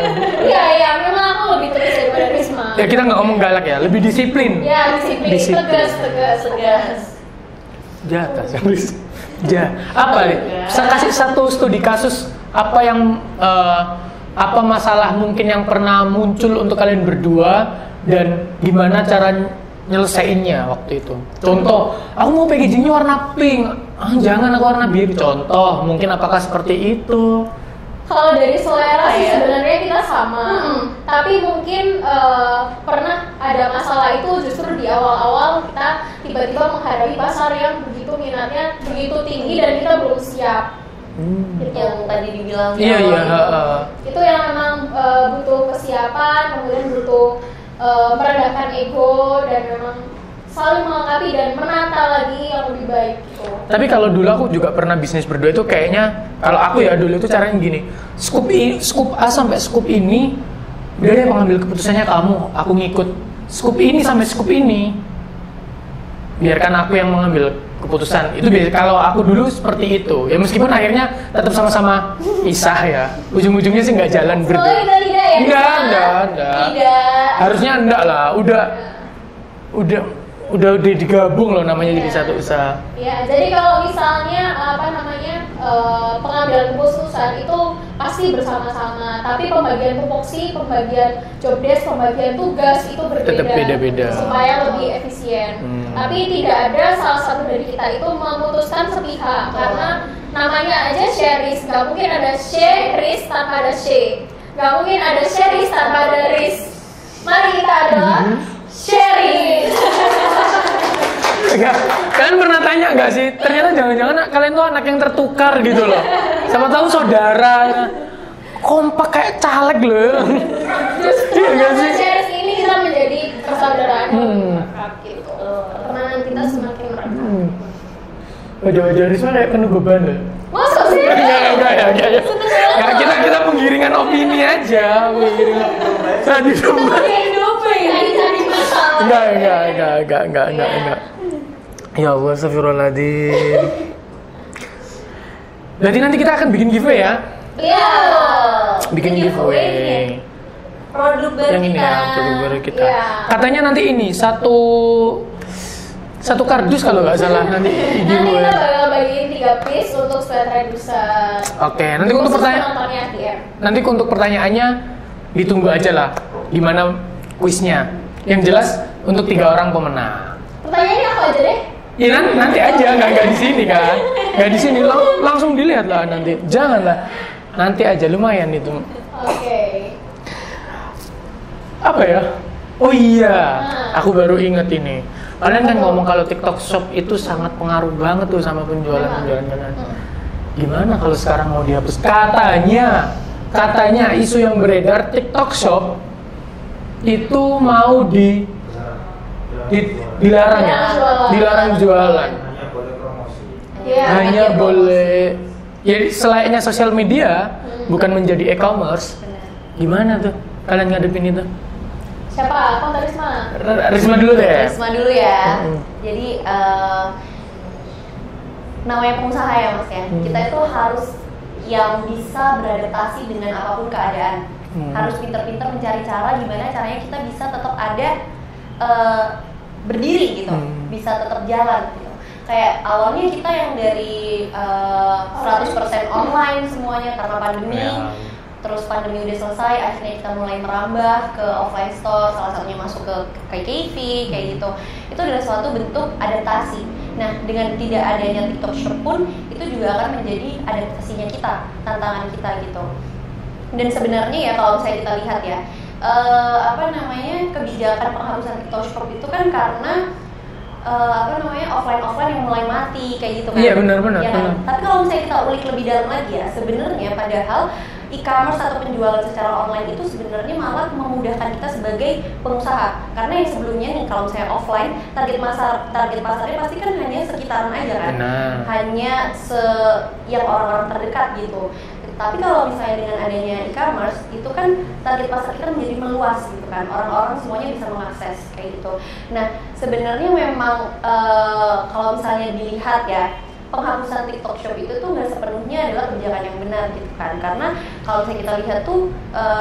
Iya, memang aku lebih tegas daripada Risma. Ya kita nggak ngomong galak ya, lebih disiplin. Ya, disiplin. Tegas. Jatah, apa nih? Saya kasih satu studi kasus apa yang apa masalah mungkin yang pernah muncul untuk kalian berdua dan gimana cara nyelesainnya waktu itu. Contoh, aku mau packagingnya warna pink. Jangan aku warna biru. Contoh, mungkin apakah seperti itu? Kalau dari selera sih sebenarnya kita sama, tapi mungkin pernah ada masalah itu justru di awal-awal kita tiba-tiba menghadapi pasar yang begitu minatnya begitu tinggi dan kita belum siap. Gitu. Yang tadi dibilang Iya. Itu yang memang butuh kesiapan, kemudian butuh merendahkan ego dan memang saling melengkapi dan menata lagi yang lebih baik gitu. Tapi kalau dulu aku juga pernah bisnis berdua itu kayaknya kalau aku ya dulu itu caranya gini, scoop A sampai scoop ini udah deh mengambil keputusannya kamu, aku ngikut scoop ini sampai scoop ini, biarkan aku yang mengambil keputusan. Itu biasa kalau aku dulu seperti itu ya, meskipun akhirnya tetap sama-sama pisah ya, ujung-ujungnya sih nggak jalan berdua. Semoga kita tidak ya. Enggak. Tidak. Harusnya enggak lah, udah digabung loh namanya jadi satu usaha. Ya, jadi kalau misalnya pengambilan keputusan itu pasti bersama-sama, tapi pembagian tupoksi, pembagian job desk, pembagian tugas itu berbeda. Tetap beda-beda. Supaya lebih efisien. Tapi tidak ada salah satu dari kita itu memutuskan sepihak karena namanya aja sharis, nggak mungkin ada sharis tanpa ada she, nggak mungkin ada sharis tanpa ada ris. Mari kita adalah sharis. Enggak, kalian pernah tanya nggak sih? Ternyata jangan-jangan kalian tuh anak yang tertukar gitu loh. Siapa tahu saudara, kompak kayak caleg loh. Justru karena shares ini kita menjadi Kesaudaraannya merekat gitu. Pertemanan kita semakin merekat. Wajah-wajah Risma kayak penuh beban loh. Masa sih? Enggak. Kita penggiringan opini aja, penggiringan. Tadi domba. Cari masalah. Enggak. Ya Allah, astagfirullahaladzim. Berarti nanti kita akan bikin giveaway ya? Iya. Bikin giveaway. Produk baru Yang ini kita. ya, produk baru kita. Iya. Katanya nanti ini satu kardus kalau nggak salah nanti Nanti giveaway. kita bakal bagiin 3 piece untuk sweater reducer. Oke, nanti untuk penontonnya DM. nanti untuk pertanyaannya ditunggu aja lah. Gimana kuisnya? Yang jelas untuk 3 orang pemenang. Pertanyaannya apa aja deh? Ya nanti aja, nggak di sini kan? Nggak di sini, langsung dilihat lah nanti. Janganlah, nanti aja lumayan itu. Oke. Apa ya? Oh iya, aku baru inget ini. Kalian kan ngomong kalau TikTok Shop itu sangat pengaruh banget tuh sama penjualan kalian. Gimana kalau sekarang mau dihapus? Katanya isu yang beredar TikTok Shop itu mau dilarang ya, dilarang jualan. Hanya boleh promosi. Iya. Hanya boleh, ya selayaknya sosial media, bukan menjadi e-commerce. Gimana tuh kalian ngadepin itu? Siapa? Kontak Risma. Risma dulu deh. Risma dulu ya. Jadi namanya pengusaha ya Mas ya. Kita itu harus yang bisa beradaptasi dengan apapun keadaan. Harus pinter-pinter mencari cara gimana caranya kita bisa tetap ada berdiri gitu, bisa tetap jalan gitu. Kayak awalnya kita yang dari 100% online semuanya karena pandemi. Terus pandemi udah selesai, akhirnya kita mulai merambah ke offline store, salah satunya masuk ke KKV, kayak gitu. Itu adalah suatu bentuk adaptasi. Nah, dengan tidak adanya TikTok Shop pun, itu juga akan menjadi adaptasinya kita, tantangan kita gitu. Dan sebenarnya ya kalau misalnya kita lihat ya, kebijakan penghapusan TikTok Shop itu kan karena offline yang mulai mati kayak gitu kan. Iya benar. Ya kan? Tapi kalau misalnya kita ulik lebih dalam lagi ya, sebenarnya padahal e-commerce atau penjualan secara online itu sebenarnya malah memudahkan kita sebagai pengusaha. Karena yang sebelumnya nih kalau misalnya offline, target pasarnya pasti kan hanya sekitaran aja kan. Hanya yang orang-orang terdekat gitu. Tapi kalau misalnya dengan adanya e-commerce itu kan target pasar kita menjadi meluas gitu kan, orang-orang semuanya bisa mengakses kayak gitu. Nah sebenarnya memang kalau misalnya dilihat ya, penghapusan TikTok Shop itu tuh nggak sepenuhnya adalah kebijakan yang benar gitu kan, karena kalau misalnya kita lihat tuh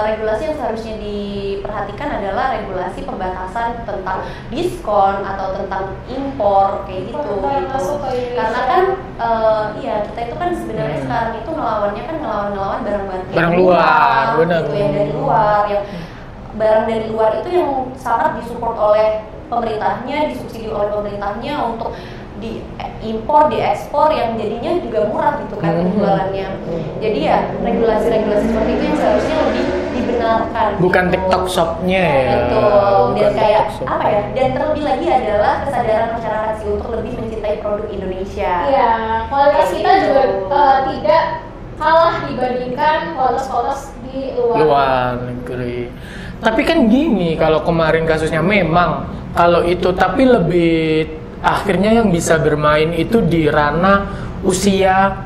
regulasi yang seharusnya diperhatikan adalah regulasi pembatasan tentang diskon atau tentang impor kayak gitu. Karena kan kita itu kan sebenarnya sekarang itu ngelawan barang luar, benar. Gitu, yang dari luar, yang barang dari luar itu yang sangat disupport oleh pemerintahnya, disubsidi oleh pemerintahnya untuk diimpor, diekspor yang jadinya juga murah gitu kan penjualannya. Jadi ya regulasi-regulasi seperti itu yang seharusnya lebih dibenarkan. Bukan gitu. TikTok Shop-nya ya. Betul. Dan kayak TikTok Shop. apa ya? Dan terlebih lagi adalah kesadaran masyarakat sih untuk lebih mencintai produk Indonesia. Iya, kualitas kita juga tidak kalah dibandingkan kualitas di luar negeri. Tapi kan gini, kalau kemarin kasusnya memang kalau itu, tapi lebih akhirnya yang bisa bermain itu di ranah usia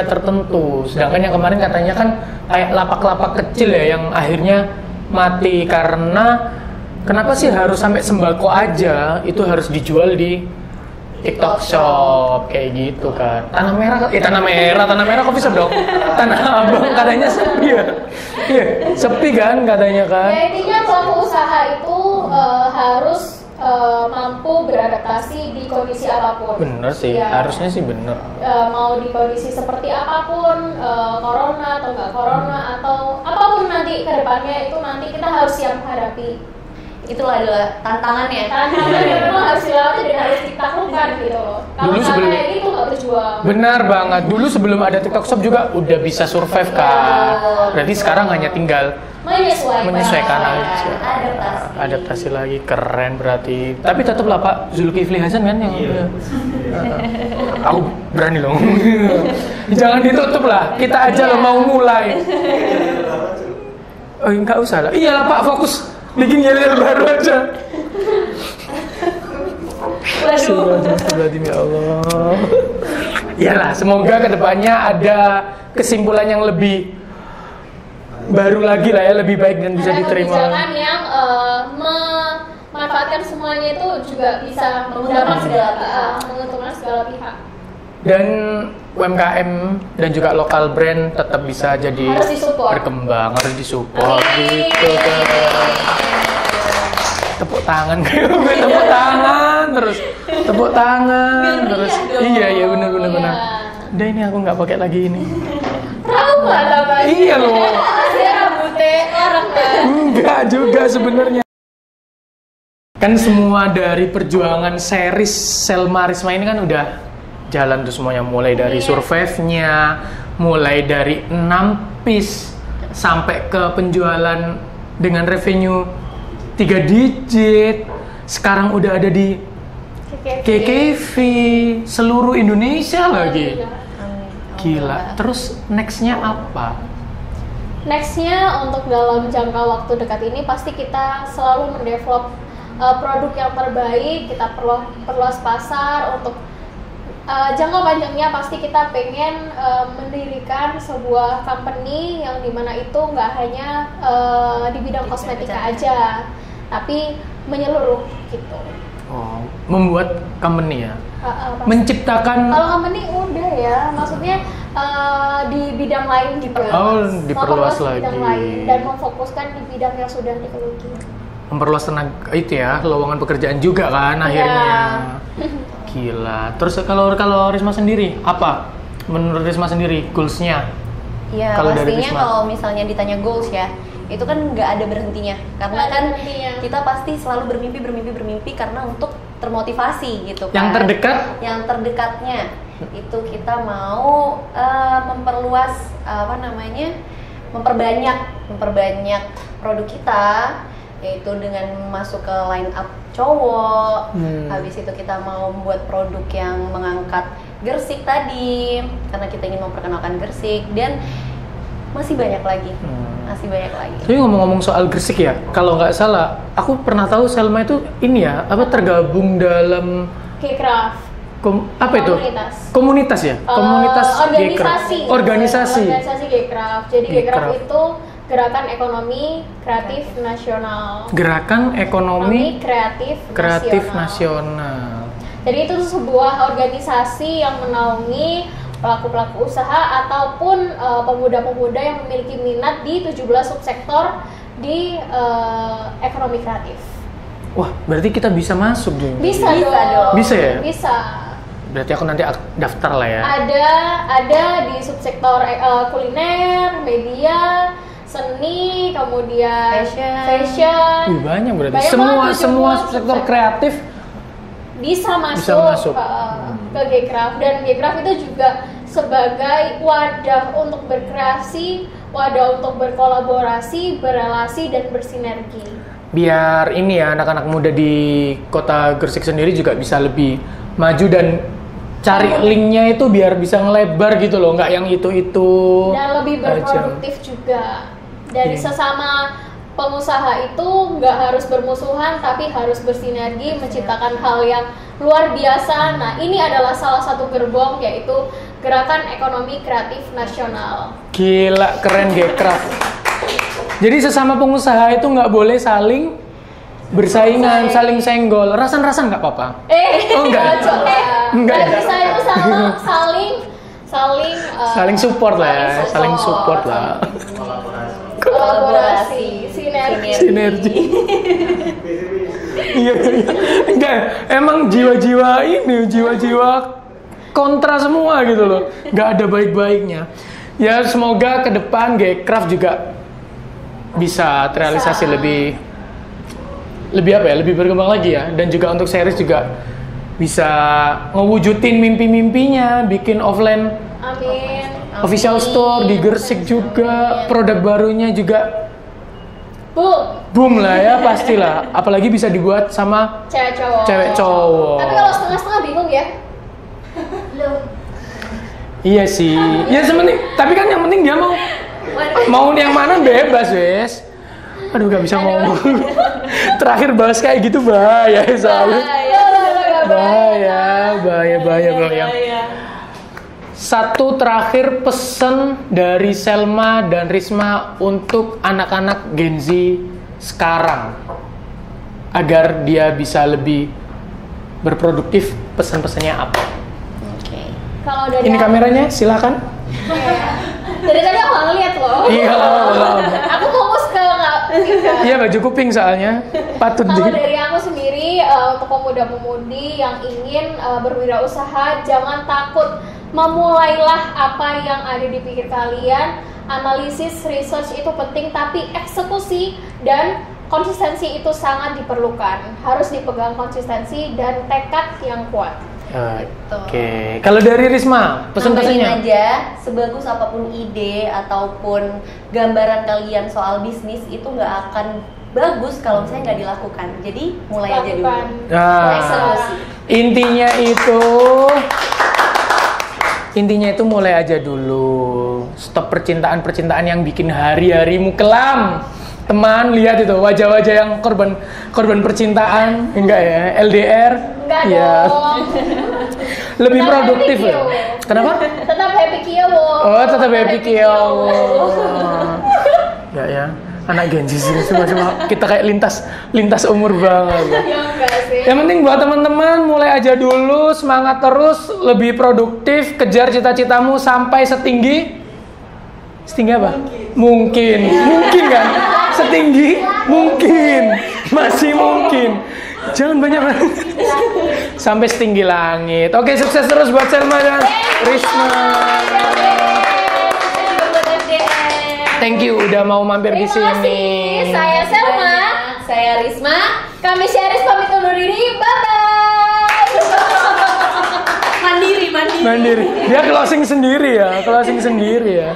tertentu. Sedangkan yang kemarin katanya kan kayak lapak-lapak kecil ya yang akhirnya mati karena kenapa sih harus sampai sembako aja itu harus dijual di TikTok Shop kayak gitu kan. Tanah merah coffee shop dong. Tanah Abang katanya sepi ya. Iya, sepi kan katanya kan. Ya intinya pelaku usaha itu harus mampu beradaptasi di kondisi apapun. Bener sih, ya, harusnya sih bener. Mau di kondisi seperti apapun, corona atau nggak corona atau apapun nanti ke depannya itu nanti kita harus siap menghadapi. Itulah adalah tantangannya. Tantangan yang memang harus dilewati dan harus ditaklukkan gitu loh. Kalau nggak kayak gitu nggak berjuang. Benar banget. Dulu sebelum ada TikTok Shop juga udah bisa survive kan. Berarti sekarang hanya tinggal menyesuaikan aja. Adaptasi lagi, keren berarti. Tapi tetap lah Pak Zulkifli Hasan kan yang aku berani loh. Jangan ditutup lah. Kita aja loh mau mulai. Oh enggak usah lah. Iyalah Pak, fokus. bikin yel-yel baru aja. Astagfirullahaladzim, ya Allah. Iyalah, semoga kedepannya ada kesimpulan yang lebih baru lagi lah ya, lebih baik dan bisa Ada diterima. kebijakan yang memanfaatkan semuanya itu juga bisa menguntungkan segala pihak. Dan UMKM dan juga lokal brand tetap bisa jadi Harus disupport. berkembang, harus disupport gitu kan. Tepuk tangan tepuk tangan terus, tepuk tangan terus. Iya benar. Iya. Udah ini aku nggak pakai lagi ini. Trauma namanya. Iya loh. Dia rambutnya orang kan. Enggak juga sebenarnya. Kan semua dari perjuangan series Selma Risma ini kan udah jalan tuh semuanya, mulai dari survive-nya, mulai dari 6 piece sampai ke penjualan dengan revenue 3 digit. Sekarang udah ada di KKV seluruh Indonesia lagi. Gila. Terus next-nya apa? Nextnya untuk dalam jangka waktu dekat ini pasti kita selalu mendevelop produk yang terbaik, kita perluas pasar. Untuk jangka panjangnya pasti kita pengen mendirikan sebuah company yang dimana itu nggak hanya di bidang kosmetika aja, tapi menyeluruh gitu. Oh, membuat company ya? Pasti. Menciptakan. Kalau company udah ya, maksudnya di bidang lain juga. Oh, diperluas Memperluas di bidang lagi. lain dan memfokuskan di bidang yang sudah digeluti. Memperluas tenaga itu ya, lowongan pekerjaan juga kan akhirnya. Gila. Terus kalau Risma sendiri apa? Menurut Risma sendiri goals-nya? Ya Kalau dari pastinya Risma. kalau misalnya ditanya goals ya, itu kan nggak ada berhentinya. Karena Nggak ada kan berhentinya. kita pasti selalu bermimpi karena untuk termotivasi gitu kan. Yang terdekat? Yang terdekatnya itu kita mau memperluas memperbanyak produk kita, yaitu dengan masuk ke line up cowok. Habis itu kita mau membuat produk yang mengangkat Gersik tadi, karena kita ingin memperkenalkan Gersik, dan masih banyak lagi. Jadi ngomong-ngomong soal Gersik ya, kalau nggak salah, aku pernah tahu Selma itu ini ya, tergabung dalam K-Craft. apa itu? Komunitas ya? Komunitas organisasi. Organisasi G-Craft. Jadi G-Craft. G-Craft itu Gerakan Ekonomi Kreatif Nasional. Gerakan Ekonomi Kreatif Nasional. Jadi itu sebuah organisasi yang menaungi pelaku-pelaku usaha ataupun pemuda-pemuda yang memiliki minat di 17 subsektor di ekonomi kreatif. Wah, berarti kita bisa masuk dong. Bisa dong. Bisa ya? Bisa. Berarti aku nanti daftar lah ya. Ada di subsektor kuliner, media, seni, kemudian fashion. Banyak berarti. Banyak Semua banget, semua 17 sektor kreatif bisa masuk, ke G-Craft. Dan G-Craft itu juga sebagai wadah untuk berkreasi, wadah untuk berkolaborasi, berelasi, dan bersinergi. Biar ini ya, anak-anak muda di kota Gersik sendiri juga bisa lebih maju dan cari linknya itu biar bisa ngelebar gitu loh, nggak yang itu-itu Dan lebih berproduktif juga. Dari sesama pengusaha itu nggak harus bermusuhan, tapi harus bersinergi, menciptakan hal yang luar biasa. Nah, ini adalah salah satu gerbong, yaitu Gerakan Ekonomi Kreatif Nasional. Gila, keren G-Craft. Jadi sesama pengusaha itu nggak boleh saling bersaingan, saling senggol. Rasan-rasan nggak apa-apa? Oh enggak? Enggak ya? Bisa itu Saling support lah ya, saling support lah. Kolaborasi, sinergi. Iya, enggak. Emang jiwa-jiwa kontra semua gitu loh. Nggak ada baik-baiknya. Ya semoga ke depan G-Craft juga bisa terrealisasi lebih apa ya, lebih berkembang lagi ya. Dan juga untuk series juga bisa ngewujudin mimpi-mimpinya, bikin offline official store di Gersik juga, produk barunya juga boom lah ya, pastilah. Apalagi bisa dibuat sama cewek cowok. Tapi kalau setengah-setengah bingung ya. Iya sih. Ya sebenarnya, tapi kan yang penting dia mau yang mana bebas, wes. Aduh, gak bisa ngomong. Terakhir bahas kayak gitu bahaya soalnya. Bahaya. Satu terakhir pesan dari Selma dan Risma untuk anak-anak Gen Z sekarang agar dia bisa lebih berproduktif, pesan-pesannya apa? Oke. Kalau dari Ini kameranya, silakan. Dari tadi aku nggak ngeliat loh. Iya. Aku fokus ke Iya, baju kuping soalnya. Patut Kalau di. dari aku sendiri untuk pemuda-pemudi yang ingin berwirausaha, jangan takut. Memulailah apa yang ada di pikir kalian. Analisis, research itu penting, tapi eksekusi dan konsistensi itu sangat diperlukan. Harus dipegang konsistensi dan tekad yang kuat. Oke. Kalau dari Risma, pesan-pesannya? Nambahin aja, sebagus apapun ide ataupun gambaran kalian soal bisnis itu nggak akan bagus kalau misalnya nggak dilakukan. Jadi mulai aja dulu. Nah, Eksekusi. Intinya itu mulai aja dulu. Stop percintaan yang bikin hari-harimu kelam. Teman, lihat itu wajah-wajah yang korban percintaan, enggak ya? LDR? Enggak ya. dong. Lebih Tetap produktif happy, ya. Kyo. Kenapa? Tetap happy Kyo. Oh, tetap happy Kyo. Ya. Anak Gen Z cuma kita kayak lintas umur banget. Ya enggak sih. Yang penting buat teman-teman mulai aja dulu, semangat terus, lebih produktif, kejar cita-citamu sampai setinggi apa? Mungkin kan? Setinggi mungkin, masih mungkin. Jangan banyak sampai setinggi langit. Oke, sukses terus buat Selma dan Risma. Thank you udah mau mampir di Terima sini. kasih. Saya Selma. Saya Risma. Kami Syaris pamit undur diri. Bye bye. Mandiri. Mandiri. Dia closing sendiri ya.